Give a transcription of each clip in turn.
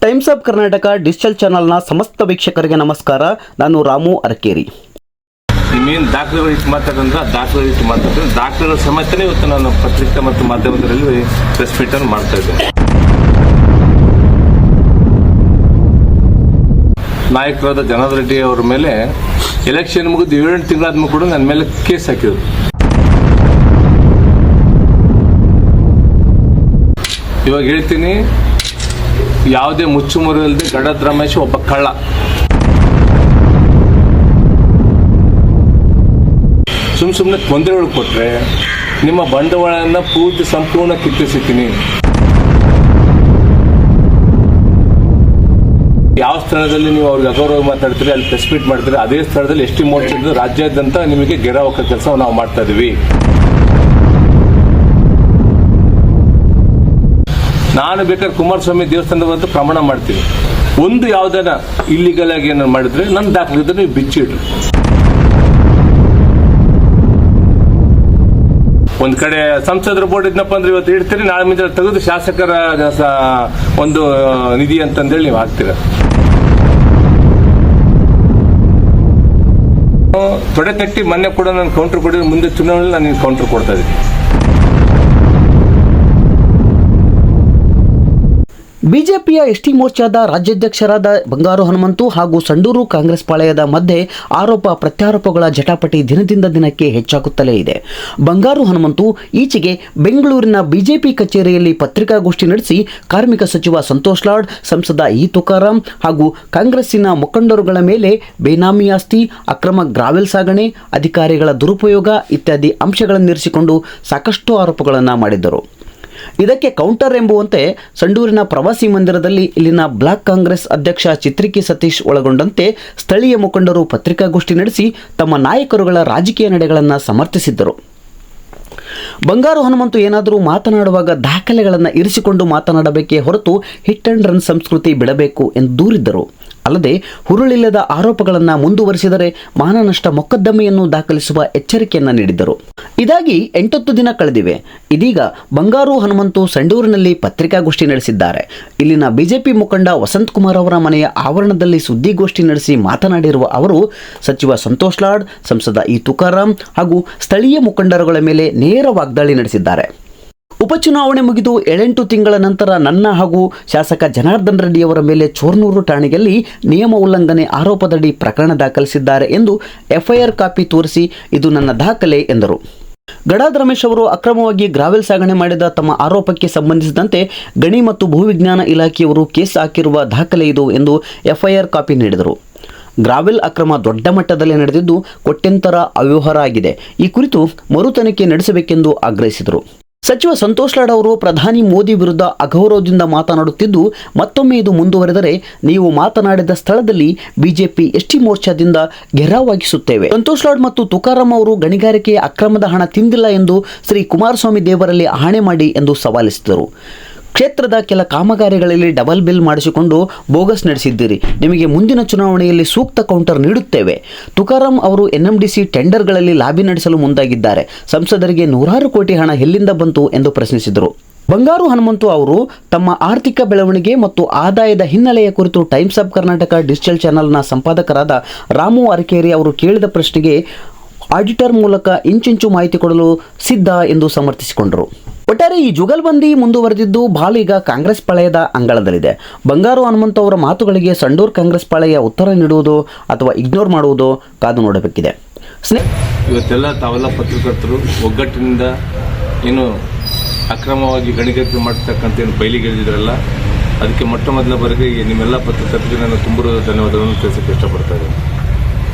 Times of Karnataka digital ಚಾನಲ್ನ ಸಮಸ್ತ ವೀಕ್ಷಕರಿಗೆ ನಮಸ್ಕಾರ. ನಾನು ರಾಮು ಅರಕೇರಿ. ನಿಮ್ಮೇನು ದಾಖಲೆಗಳು ಇಟ್ಟು ಮಾತಾಡೋದ್ರೆ ದಾಖಲೆ ಇಟ್ಟು ಮಾತಾಡ್ತಾರೆ. ದಾಖಲೆಗಳ ಸಮೇತನೇ ಇವತ್ತು ನಾನು ಪತ್ರಿಕೆ ಮತ್ತು ಮಾಧ್ಯಮದಲ್ಲಿ ಪ್ರೆಸ್ ಮೀಟನ್ನು ಮಾಡ್ತಾ ಇದ್ದೇನೆ. ನಾಯಕರಾದ ಜನಾರ್ದನ್ ರೆಡ್ಡಿ ಅವರ ಮೇಲೆ ಎಲೆಕ್ಷನ್ ಮುಗಿದು 7 ತಿಂಗಳಾದ್ಮೇಲೆ ಕೂಡ ನನ್ನ ಮೇಲೆ ಕೇಸ್ ಹಾಕಿದ್ರು. ಇವಾಗ ಹೇಳ್ತೀನಿ, ಯಾವುದೇ ಮುಚ್ಚುಮರೆ ಇಲ್ಲದೆ ಗಡದ್ ರಮೇಶ್ ಒಬ್ಬ ಕಳ್ಳ. ಸುಮ್ಮನೆ ತೊಂದರೆಗಳು ಕೊಟ್ಟರೆ ನಿಮ್ಮ ಬಂಡವಾಳನ ಸಂಪೂರ್ಣ ಕಿತ್ತಿಸ್ತೀನಿ. ಯಾವ ಸ್ಥಳದಲ್ಲಿ ನೀವು ಅವ್ರಿಗೆ ಅಗೌರವ ಮಾತಾಡ್ತೀರಿ, ಅಲ್ಲಿ ಪ್ರೆಸ್ ಮೀಟ್ ಮಾಡ್ತೀರಿ, ಅದೇ ಸ್ಥಳದಲ್ಲಿ ಎಸ್ಟಿ ಮೋರ್ಚಾದಿಂದ ರಾಜ್ಯಾದ್ಯಂತ ನಿಮಗೆ ಗೆರವು ಹಾಕೋ ಕೆಲಸ ನಾವು ಮಾಡ್ತಾ ಇದೀವಿ. ನಾನು ಬೇಕಾದ್ರೆ ಕುಮಾರಸ್ವಾಮಿ ದೇವಸ್ಥಾನದ ಪ್ರಮಾಣ ಮಾಡ್ತೀನಿ. ಒಂದು ಯಾವುದನ್ನ ಇಲ್ಲಿಗಲ್ ಆಗಿ ಏನಾರು ಮಾಡಿದ್ರೆ ನನ್ನ ದಾಖಲೆ ನೀವು ಬಿಚ್ಚಿಡ್ರಿ. ಒಂದ್ ಕಡೆ ಸಂಸದರ ಬೋರ್ಡ್ ಇದ್ನಪ್ಪ ಅಂದ್ರೆ ಇವತ್ತು ಇಡ್ತೀರಿ, ನಾಳೆ ಮುಂದೆ ತೆಗೆದು ಶಾಸಕರ ಒಂದು ನಿಧಿ ಅಂತಂದೇಳಿ ನೀವು ಹಾಕ್ತೀರ. ತೊಡೆ ತಟ್ಟಿ ಮೊನ್ನೆ ಕೂಡ ನಾನು ಕೌಂಟರ್ ಕೊಡಿದ್ರೆ ಮುಂದೆ ಚುನಾವಣೆಯಲ್ಲಿ ನಾನು ಕೌಂಟರ್ ಕೊಡ್ತಾ ಇದ್ದೀನಿ. ಬಿಜೆಪಿಯ ಎಸ್ಟಿ ಮೋರ್ಚಾದ ರಾಜ್ಯಾಧ್ಯಕ್ಷರಾದ ಬಂಗಾರು ಹನುಮಂತು ಹಾಗೂ ಸಂಡೂರು ಕಾಂಗ್ರೆಸ್ ಪಾಳೆಯದ ಮಧ್ಯೆ ಆರೋಪ ಪ್ರತ್ಯಾರೋಪಗಳ ಜಟಾಪಟಿ ದಿನದಿಂದ ದಿನಕ್ಕೆ ಹೆಚ್ಚಾಗುತ್ತಲೇ ಇದೆ. ಬಂಗಾರು ಹನುಮಂತು ಈಚೆಗೆ ಬೆಂಗಳೂರಿನ ಬಿಜೆಪಿ ಕಚೇರಿಯಲ್ಲಿ ಪತ್ರಿಕಾಗೋಷ್ಠಿ ನಡೆಸಿ ಕಾರ್ಮಿಕ ಸಚಿವ ಸಂತೋಷ್ ಲಾಡ್, ಸಂಸದ ಇ ತುಕಾರಾಂ ಹಾಗೂ ಕಾಂಗ್ರೆಸ್ಸಿನ ಮುಖಂಡರುಗಳ ಮೇಲೆ ಬೇನಾಮಿ ಆಸ್ತಿ, ಅಕ್ರಮ ಗ್ರಾವೆಲ್ ಸಾಗಣೆ, ಅಧಿಕಾರಿಗಳ ದುರುಪಯೋಗ ಇತ್ಯಾದಿ ಅಂಶಗಳನ್ನಿರಿಸಿಕೊಂಡು ಸಾಕಷ್ಟು ಆರೋಪಗಳನ್ನು ಮಾಡಿದ್ದರು. ಇದಕ್ಕೆ ಕೌಂಟರ್ ಎಂಬುವಂತೆ ಸಂಡೂರಿನ ಪ್ರವಾಸಿ ಮಂದಿರದಲ್ಲಿ ಇಲ್ಲಿನ ಬ್ಲಾಕ್ ಕಾಂಗ್ರೆಸ್ ಅಧ್ಯಕ್ಷ ಚಿತ್ರಿಕಿ ಸತೀಶ್ ಒಳಗೊಂಡಂತೆ ಸ್ಥಳೀಯ ಮುಖಂಡರು ಪತ್ರಿಕಾಗೋಷ್ಠಿ ನಡೆಸಿ ತಮ್ಮ ನಾಯಕರುಗಳ ರಾಜಕೀಯ ನಡೆಗಳನ್ನು ಸಮರ್ಥಿಸಿದ್ದರು. ಬಂಗಾರು ಹನುಮಂತು ಏನಾದರೂ ಮಾತನಾಡುವಾಗ ದಾಖಲೆಗಳನ್ನು ಇರಿಸಿಕೊಂಡು ಮಾತನಾಡಬೇಕೇ ಹೊರತು ಹಿಟ್ ಅಂಡ್ ರನ್ ಸಂಸ್ಕೃತಿ ಬಿಡಬೇಕು ಎಂದು ದೂರಿದ್ದರು. ಅಲ್ಲದೆ ಹುರುಳಿಲ್ಲದ ಆರೋಪಗಳನ್ನು ಮುಂದುವರಿಸಿದರೆ ಮಾನನಷ್ಟ ಮೊಕದ್ದಮೆಯನ್ನು ದಾಖಲಿಸುವ ಎಚ್ಚರಿಕೆಯನ್ನು ನೀಡಿದ್ದರು. ಇದಾಗಿ 8 ದಿನ ಕಳೆದಿವೆ. ಇದೀಗ ಬಂಗಾರು ಹನುಮಂತು ಸಂಡೂರಿನಲ್ಲಿ ಪತ್ರಿಕಾಗೋಷ್ಠಿ ನಡೆಸಿದ್ದಾರೆ. ಇಲ್ಲಿನ ಬಿಜೆಪಿ ಮುಖಂಡ ವಸಂತ್ ಕುಮಾರ್ ಅವರ ಮನೆಯ ಆವರಣದಲ್ಲಿ ಸುದ್ದಿಗೋಷ್ಠಿ ನಡೆಸಿ ಮಾತನಾಡಿರುವ ಅವರು ಸಚಿವ ಸಂತೋಷ್ ಲಾಡ್, ಸಂಸದ ಇ ತುಕಾರಾಂ ಹಾಗೂ ಸ್ಥಳೀಯ ಮುಖಂಡರುಗಳ ಮೇಲೆ ನೇರ ವಾಗ್ದಾಳಿ ನಡೆಸಿದ್ದಾರೆ. ಉಪಚುನಾವಣೆ ಮುಗಿದು 7 ತಿಂಗಳ ನಂತರ ನನ್ನ ಹಾಗೂ ಶಾಸಕ ಜನಾರ್ದನ್ ರೆಡ್ಡಿಯವರ ಮೇಲೆ ಚೋರ್ನೂರು ಠಾಣೆಯಲ್ಲಿ ನಿಯಮ ಉಲ್ಲಂಘನೆ ಆರೋಪದಡಿ ಪ್ರಕರಣ ದಾಖಲಿಸಿದ್ದಾರೆ ಎಂದು ಎಫ್ಐಆರ್ ಕಾಪಿ ತೋರಿಸಿ ಇದು ನನ್ನ ದಾಖಲೆ ಎಂದರು. ಗಡಾದ್ ರಮೇಶ್ ಅವರು ಅಕ್ರಮವಾಗಿ ಗ್ರಾವೆಲ್ ಸಾಗಣೆ ಮಾಡಿದ ತಮ್ಮ ಆರೋಪಕ್ಕೆ ಸಂಬಂಧಿಸಿದಂತೆ ಗಣಿ ಮತ್ತು ಭೂವಿಜ್ಞಾನ ಇಲಾಖೆಯವರು ಕೇಸ್ ಹಾಕಿರುವ ದಾಖಲೆ ಇದು ಎಂದು ಎಫ್ಐಆರ್ ಕಾಪಿ ನೀಡಿದರು. ಗ್ರಾವೆಲ್ ಅಕ್ರಮ ದೊಡ್ಡ ಮಟ್ಟದಲ್ಲಿ ನಡೆದಿದ್ದು ಕೋಟ್ಯಂತರ ಅವ್ಯವಹಾರ ಆಗಿದೆ. ಈ ಕುರಿತು ಮರು ತನಿಖೆ ನಡೆಸಬೇಕೆಂದು ಆಗ್ರಹಿಸಿದರು. ಸಚಿವ ಸಂತೋಷ್ ಲಾಡ್ ಅವರು ಪ್ರಧಾನಿ ಮೋದಿ ವಿರುದ್ಧ ಅಗೌರವದಿಂದ ಮಾತನಾಡುತ್ತಿದ್ದು, ಮತ್ತೊಮ್ಮೆ ಇದು ಮುಂದುವರೆದರೆ ನೀವು ಮಾತನಾಡಿದ ಸ್ಥಳದಲ್ಲಿ ಬಿಜೆಪಿ ಎಸ್ಟಿ ಮೋರ್ಚಾದಿಂದ ಘೆರಾವಾಗಿಸುತ್ತೇವೆ. ಸಂತೋಷ್ ಲಾಡ್ ಮತ್ತು ತುಕಾರಾಂ ಅವರು ಗಣಿಗಾರಿಕೆಯ ಅಕ್ರಮದ ಹಣ ತಿಂದಿಲ್ಲ ಎಂದು ಶ್ರೀ ಕುಮಾರಸ್ವಾಮಿ ದೇವರಲ್ಲಿ ಆಣೆ ಮಾಡಿ ಎಂದು ಸವಾಲಿಸಿದರು. ಕ್ಷೇತ್ರದ ಕೆಲ ಕಾಮಗಾರಿಗಳಲ್ಲಿ ಡಬಲ್ ಬಿಲ್ ಮಾಡಿಸಿಕೊಂಡು ಬೋಗಸ್ ನಡೆಸಿದ್ದೀರಿ. ನಿಮಗೆ ಮುಂದಿನ ಚುನಾವಣೆಯಲ್ಲಿ ಸೂಕ್ತ ಕೌಂಟರ್ ನೀಡುತ್ತೇವೆ. ತುಕಾರಾಂ ಅವರು ಎನ್ಎಂಡಿಸಿ ಟೆಂಡರ್ಗಳಲ್ಲಿ ಲಾಬಿ ನಡೆಸಲು ಮುಂದಾಗಿದ್ದಾರೆ. ಸಂಸದರಿಗೆ 100 ಕೋಟಿ ಹಣ ಎಲ್ಲಿಂದ ಬಂತು ಎಂದು ಪ್ರಶ್ನಿಸಿದರು. ಬಂಗಾರು ಹನುಮಂತು ಅವರು ತಮ್ಮ ಆರ್ಥಿಕ ಬೆಳವಣಿಗೆ ಮತ್ತು ಆದಾಯದ ಹಿನ್ನೆಲೆಯ ಕುರಿತು ಟೈಮ್ಸ್ ಆಫ್ ಕರ್ನಾಟಕ ಡಿಜಿಟಲ್ ಚಾನೆಲ್ನ ಸಂಪಾದಕರಾದ ರಾಮು ಅರಕೇರಿ ಅವರು ಕೇಳಿದ ಪ್ರಶ್ನೆಗೆ ಆಡಿಟರ್ ಮೂಲಕ ಇಂಚಿಂಚು ಮಾಹಿತಿ ಕೊಡಲು ಸಿದ್ಧ ಎಂದು ಸಮರ್ಥಿಸಿಕೊಂಡರು. ಒಟ್ಟಾರೆ ಈ ಜುಗಲ್ಬಂದಿ ಮುಂದುವರೆದಿದ್ದು ಬಾಳೀಗ ಕಾಂಗ್ರೆಸ್ ಪಾಳೆಯದ ಅಂಗಳದಲ್ಲಿದೆ. ಬಂಗಾರು ಹನುಮಂತು ಅವರ ಮಾತುಗಳಿಗೆ ಸಂಡೂರು ಕಾಂಗ್ರೆಸ್ ಪಾಳೆಯ ಉತ್ತರ ನೀಡುವುದೋ ಅಥವಾ ಇಗ್ನೋರ್ ಮಾಡುವುದೋ ಕಾದು ನೋಡಬೇಕಿದೆ. ಇವತ್ತೆಲ್ಲ ತಾವೆಲ್ಲ ಪತ್ರಕರ್ತರು ಒಗ್ಗಟ್ಟಿನಿಂದ ಏನು ಅಕ್ರಮವಾಗಿ ಗಣಿಗಾರಿಕೆ ಮಾಡ್ತಕ್ಕಂಥ ಏನು ಬಯಲಿಗೆಳೆದಿದ್ರಲ್ಲ, ಅದಕ್ಕೆ ಮೊಟ್ಟ ಮೊದಲ ಬಾರಿಗೆ ನಿಮ್ಮೆಲ್ಲ ಪತ್ರಕರ್ತರಿಗೆ ನಾನು ತುಂಬ ಧನ್ಯವಾದಗಳನ್ನು ತಿಳಿಸೋಕ್ಕೆ ಇಷ್ಟಪಡ್ತಾ ಇದ್ದೇನೆ.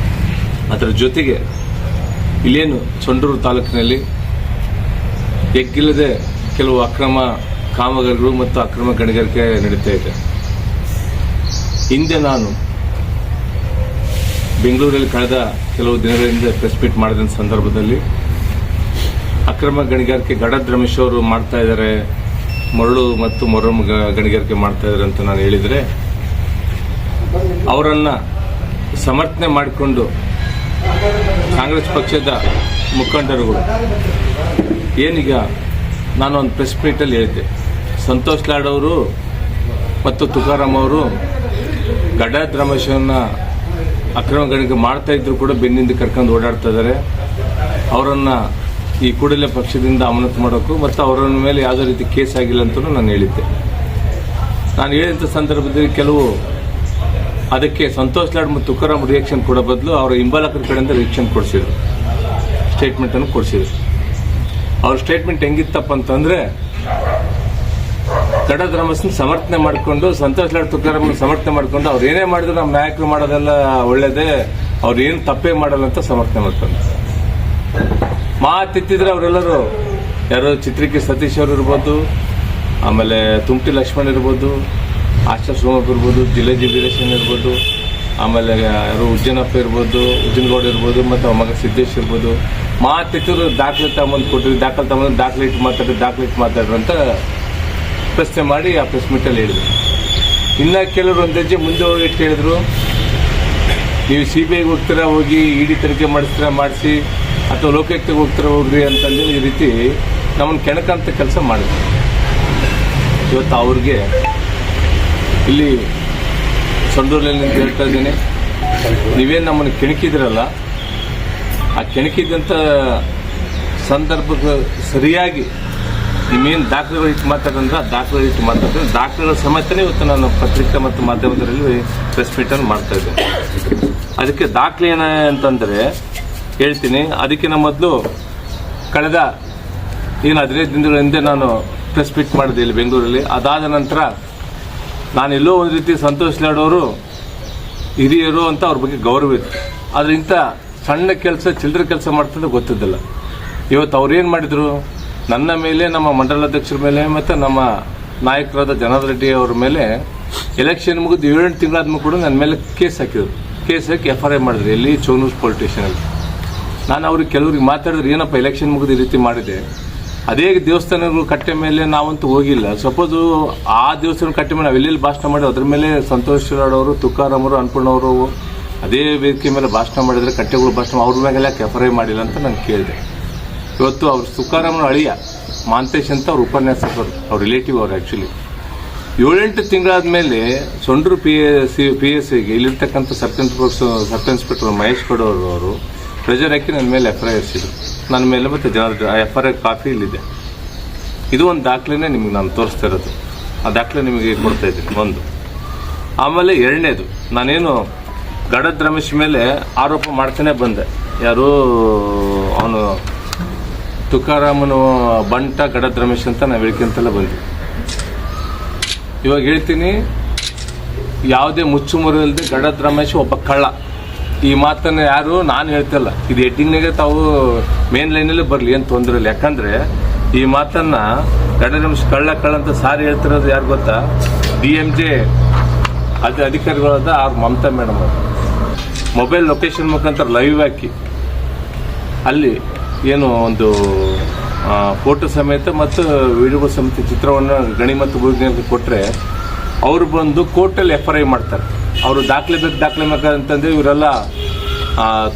ಅದರ ಜೊತೆಗೆ ಇಲ್ಲೇನು ಸಂಡೂರು ತಾಲೂಕಿನಲ್ಲಿ ಎಗ್ಗಿಲ್ಲದೆ ಕೆಲವು ಅಕ್ರಮ ಕಾಮಗಾರಿಗಳು ಮತ್ತು ಅಕ್ರಮ ಗಣಿಗಾರಿಕೆ ನಡೀತಾ ಇದೆ. ಹಿಂದೆ ನಾನು ಬೆಂಗಳೂರಲ್ಲಿ ಕಳೆದ ಕೆಲವು ದಿನಗಳಿಂದ ಪ್ರೆಸ್ ಮೀಟ್ ಮಾಡಿದ ಸಂದರ್ಭದಲ್ಲಿ ಅಕ್ರಮ ಗಣಿಗಾರಿಕೆ ಗಡದ್ ರಮೇಶ್ ಅವರು ಮಾಡ್ತಾ ಇದ್ದಾರೆ, ಮರಳು ಮತ್ತು ಮೊರಮ್ ಗಣಿಗಾರಿಕೆ ಮಾಡ್ತಾ ಇದ್ದಾರೆ ಅಂತ ನಾನು ಹೇಳಿದರೆ, ಅವರನ್ನು ಸಮರ್ಥನೆ ಮಾಡಿಕೊಂಡು ಕಾಂಗ್ರೆಸ್ ಪಕ್ಷದ ಮುಖಂಡರುಗಳು ಏನೀಗ ನಾನು ಒಂದು ಪ್ರೆಸ್ ಮೀಟಲ್ಲಿ ಹೇಳಿದ್ದೆ, ಸಂತೋಷ್ ಲಾಡ್ ಅವರು ಮತ್ತು ತುಕಾರಾಮ್ ಅವರು ಗಡ್ಡ ರಮೇಶನ್ನ ಅಕ್ರಮ ಗಣಿಕೆ ಮಾಡ್ತಾ ಇದ್ರು ಕೂಡ ಬೆನ್ನಿಂದ ಕರ್ಕೊಂಡು ಓಡಾಡ್ತಾ ಇದ್ದಾರೆ. ಅವರನ್ನು ಈ ಕೂಡಲೇ ಪಕ್ಷದಿಂದ ಅಮಾನತು ಮಾಡೋಕ್ಕೂ ಮತ್ತು ಅವರ ಮೇಲೆ ಯಾವುದೇ ರೀತಿ ಕೇಸ್ ಆಗಿಲ್ಲ ಅಂತಲೂ ನಾನು ಹೇಳಿದ್ದೆ. ನಾನು ಹೇಳಿದಂಥ ಸಂದರ್ಭದಲ್ಲಿ ಕೆಲವು ಅದಕ್ಕೆ ಸಂತೋಷ್ ಲಾಡ್ ಮತ್ತು ತುಕಾರಾಮ್ ರಿಯಾಕ್ಷನ್ ಕೊಡೋ ಬದಲು ಅವರ ಹಿಂಬಾಲಕರ ಕಡೆಯಿಂದ ರಿಯಾಕ್ಷನ್ ಕೊಡಿಸಿದ್ರು, ಸ್ಟೇಟ್ಮೆಂಟನ್ನು ಕೊಡಿಸಿದ್ರು. ಅವ್ರ ಸ್ಟೇಟ್ಮೆಂಟ್ ಹೆಂಗಿತ್ತಪ್ಪ ಅಂತಂದರೆ, ಗಡ್ಡ ರಮೇಶನ್ ಸಮರ್ಥನೆ ಮಾಡಿಕೊಂಡು ಸಂತೋಷ್ ಲಾಡ್ ತುಕಾರಾಮ್ ಸಮರ್ಥನೆ ಮಾಡಿಕೊಂಡು ಅವ್ರು ಏನೇ ಮಾಡಿದ್ರು ನಮ್ಮ ನಾಯಕರು ಮಾಡೋದೆಲ್ಲ ಒಳ್ಳೇದೇ, ಅವ್ರು ಏನು ತಪ್ಪೇ ಮಾಡಲ್ಲ ಅಂತ ಸಮರ್ಥನೆ ಮಾಡ್ಕೊಂಡು ಮಾತೆತ್ತಿದ್ರೆ ಅವರೆಲ್ಲರೂ ಯಾರೋ ಚಿತ್ರಿಕೆ ಸತೀಶ್ ಅವರು ಇರ್ಬೋದು, ಆಮೇಲೆ ತುಮಟಿ ಲಕ್ಷ್ಮಣ್ ಇರ್ಬೋದು, ಆಶಾ ಸೋಮಪ್ಪ ಇರ್ಬೋದು, ಜಿಲೇಜಿ ವೀರೇಶನ್ ಇರ್ಬೋದು, ಆಮೇಲೆ ಯಾರು ಉಜ್ಜನಪ್ಪ ಇರ್ಬೋದು, ಉಜ್ಜನಗೌಡ ಇರ್ಬೋದು, ಮತ್ತು ಅವ್ರ ಮಗ ಸಿದ್ದೇಶ್ ಇರ್ಬೋದು. ಮಾತೆತ್ತಿದ್ರು ದಾಖಲೆ ತಗೊಂಬಂದು ಕೊಟ್ಟಿದ್ರು, ದಾಖಲೆ ಇಟ್ಟು ಮಾತಾಡ್ರಿ ಅಂತ ಪ್ರಶ್ನೆ ಮಾಡಿ ಆ ಪ್ರೆಸ್ ಮೀಟಲ್ಲಿ ಹೇಳಿದ್ರು. ಇನ್ನು ಕೆಲವರು ಒಂದು ಹೆಜ್ಜೆ ಮುಂದೆ ಹೋಗಿ ಕೇಳಿದ್ರು, ನೀವು CBIಗೆ ಹೋಗ್ತೀರಾ, ಹೋಗಿ ಇಡಿ ತನಿಖೆ ಮಾಡಿಸ್ತೀರಾ ಮಾಡಿಸಿ, ಅಥವಾ ಲೋಕಾಯುಕ್ತಕ್ಕೆ ಹೋಗ್ತೀರಾ ಹೋಗ್ರಿ ಅಂತಂದು ಈ ರೀತಿ ನಮ್ಮನ್ನು ಕೆಣಕಂತ ಕೆಲಸ ಮಾಡಿದ್ರು. ಇವತ್ತು ಅವ್ರಿಗೆ ಇಲ್ಲಿ ಸಂಡೂರಲ್ಲಿ ಅಂತ ಹೇಳ್ತಾ ಇದ್ದೀನಿ, ನೀವೇನು ನಮ್ಮನ್ನು ಕೆಣಕಿದ್ರಲ್ಲ, ಆ ಕೆಣಕಿದ್ದಂಥ ಸಂದರ್ಭಕ್ಕೆ ಸರಿಯಾಗಿ ನಿಮ್ಮೇನು ದಾಖಲೆಗಳು ಇಟ್ಟು ಮಾತಾಡಂದ್ರೆ ಆ ದಾಖಲೆಗಳು ಇಟ್ಟು ಮಾತಾಡ್ತಾರೆ. ದಾಖಲೆಗಳ ಸಮೇತನೇ ಇವತ್ತು ನಾನು ಪತ್ರಿಕೆ ಮತ್ತು ಮಾಧ್ಯಮದಲ್ಲಿ ಪ್ರೆಸ್ ಮೀಟನ್ನು ಮಾಡ್ತಾ ಇದ್ದೇನೆ. ಅದಕ್ಕೆ ದಾಖಲೆ ಏನ ಅಂತಂದರೆ ಹೇಳ್ತೀನಿ. ಅದಕ್ಕಿಂತ ಮೊದಲು ಕಳೆದ 15 ದಿನಗಳ ಹಿಂದೆ ನಾನು ಪ್ರೆಸ್ ಮೀಟ್ ಮಾಡಿದೆ ಇಲ್ಲಿ ಬೆಂಗಳೂರಲ್ಲಿ. ಅದಾದ ನಂತರ ನಾನೆಲ್ಲೋ ಒಂದು ರೀತಿ ಸಂತೋಷ್ ಲಾಡ್ ಅವರು ಹಿರಿಯರು ಅಂತ ಅವ್ರ ಬಗ್ಗೆ ಗೌರವ ಇತ್ತು. ಆದರೆ ಇಂಥ ಸಣ್ಣ ಕೆಲಸ ಚಿಲ್ಲರೆ ಕೆಲಸ ಮಾಡ್ತಿದ್ದ ಗೊತ್ತಿದ್ದಿಲ್ಲ. ಇವತ್ತು ಅವ್ರೇನು ಮಾಡಿದರು, ನನ್ನ ಮೇಲೆ, ನಮ್ಮ ಮಂಡಲಾಧ್ಯಕ್ಷರ ಮೇಲೆ ಮತ್ತು ನಮ್ಮ ನಾಯಕರಾದ ಜನಾರ್ದನ್ ರೆಡ್ಡಿ ಅವ್ರ ಮೇಲೆ ಎಲೆಕ್ಷನ್ ಮುಗಿದು 7-8 ತಿಂಗಳಾದ್ಮೇಲೆ ಕೂಡ ನನ್ನ ಮೇಲೆ ಕೇಸ್ ಹಾಕಿದ್ರು. ಕೇಸ್ ಹಾಕಿ FRI ಮಾಡಿದ್ರು ಎಲ್ಲಿ ಚೌನೂರು ಪೊಲೀಸ್ ಸ್ಟೇಷನಲ್ಲಿ. ನಾನು ಅವ್ರಿಗೆ ಕೆಲವ್ರಿಗೆ ಮಾತಾಡಿದ್ರೆ, ಏನಪ್ಪ ಎಲೆಕ್ಷನ್ ಮುಗಿದು ಈ ರೀತಿ ಮಾಡಿದೆ, ಅದೇ ದೇವಸ್ಥಾನಗಳು ಕಟ್ಟೆ ಮೇಲೆ ನಾವಂತೂ ಹೋಗಿಲ್ಲ. ಸಪೋಸು ಆ ದೇವಸ್ಥಾನ ಕಟ್ಟೆ ಮೇಲೆ ನಾವು ಎಲ್ಲೆಲ್ಲಿ ಭಾಷಣ ಮಾಡಿ ಅದ್ರ ಮೇಲೆ ಸಂತೋಷ್ ಲಾಡ್ ಅವರು, ತುಕಾರಾಮ್ ಅವರು, ಅನ್ನಪೂರ್ಣವರು ಅದೇ ವೇದಿಕೆ ಮೇಲೆ ಭಾಷಣ ಮಾಡಿದರೆ ಕಟ್ಟೆಗಳು ಭಾಷಣ ಅವ್ರ ಮೇಲೆ ಯಾಕೆ FRI ಮಾಡಿಲ್ಲ ಅಂತ ನಾನು ಕೇಳಿದೆ. ಇವತ್ತು ಅವ್ರು ತುಕಾರಾಮ್ನ ಅಳಿಯ ಮಾಂತೇಶ್ ಅಂತ ಅವ್ರ ಉಪನ್ಯಾಸಕರು, ಅವ್ರ ರಿಲೇಟಿವ್ ಅವರು. ಆ್ಯಕ್ಚುಲಿ 7-8 ತಿಂಗಳಾದ ಮೇಲೆ ಸೊಂಡೂರು PSIಗೆ ಇಲ್ಲಿರ್ತಕ್ಕಂಥ ಸಬ್ ಇನ್ಸ್ಪೆಕ್ಟರ್ ಮಹೇಶ್ ಗೌಡ ಅವರು ಪ್ರೆಷರ್ ಹಾಕಿ ನನ್ನ ಮೇಲೆ FRI ಹರಿಸಿದ್ರು. ನನ್ನ ಮೇಲೆ ಮತ್ತು ಜನರ FRI ಕಾಪಿ ಇಲ್ಲಿದೆ. ಇದು ಒಂದು ದಾಖಲೆನೇ ನಿಮಗೆ ನಾನು ತೋರಿಸ್ತಾ ಇರೋದು. ಆ ದಾಖಲೆ ನಿಮಗೆ ಕೊಡ್ತಾ ಇದ್ದೀನಿ ಒಂದು. ಆಮೇಲೆ ಎರಡನೇದು, ನಾನೇನು ಗಡ್ಡ ರಮೇಶ್ ಮೇಲೆ ಆರೋಪ ಮಾಡ್ತಾನೆ ಬಂದೆ. ಯಾರು ಅವನು ತುಕಾರಾಮನು ಬಂಟ ಗಡ್ಡ ರಮೇಶ್ ಅಂತ ನಾವು ಹೇಳ್ಕೊಂತೆಲ್ಲ ಬಂದ್ವಿ. ಇವಾಗ ಹೇಳ್ತೀನಿ, ಯಾವುದೇ ಮುಚ್ಚುಮರೆ ಇಲ್ಲದೆ ಗಡ್ಡ ರಮೇಶ್ ಒಬ್ಬ ಕಳ್ಳ. ಈ ಮಾತನ್ನು ಯಾರು ನಾನು ಹೇಳ್ತಿಲ್ಲ, ಇದು ಹೆಡ್ಡಿಂಗ್ನಾಗೆ ತಾವು ಮೇನ್ ಲೈನಲ್ಲೇ ಬರಲಿ, ಏನು ತೊಂದರೆ ಇಲ್ಲ. ಯಾಕಂದರೆ ಈ ಮಾತನ್ನು ಗಡ್ಡ ರಮೇಶ್ ಕಳ್ಳ ಅಂತ ಸಾರಿ ಹೇಳ್ತಿರೋದು ಯಾರು ಗೊತ್ತಾ? DMJ ಅಧಿಕಾರಿಗಳಾದ ಅವ್ರ ಮಮತಾ ಮೇಡಮ್ ಅವರು ಮೊಬೈಲ್ ಲೊಕೇಶನ್ ಮುಖಾಂತರ ಲೈವ್ ಹಾಕಿ ಅಲ್ಲಿ ಏನು ಒಂದು ಫೋಟೋ ಸಮೇತ ಮತ್ತು ವಿಡಿಯೋಗಳ ಸಮೇತ ಚಿತ್ರವನ್ನು ಗಣಿ ಮತ್ತು ಭೂವಿಜ್ಞಾನಕ್ಕೆ ಕೊಟ್ಟರೆ ಅವರು ಬಂದು ಕೋರ್ಟಲ್ಲಿ FRI ಮಾಡ್ತಾರೆ. ಅವರು ದಾಖಲೆ ಬೇಕಂತಂದರೆ ಇವರೆಲ್ಲ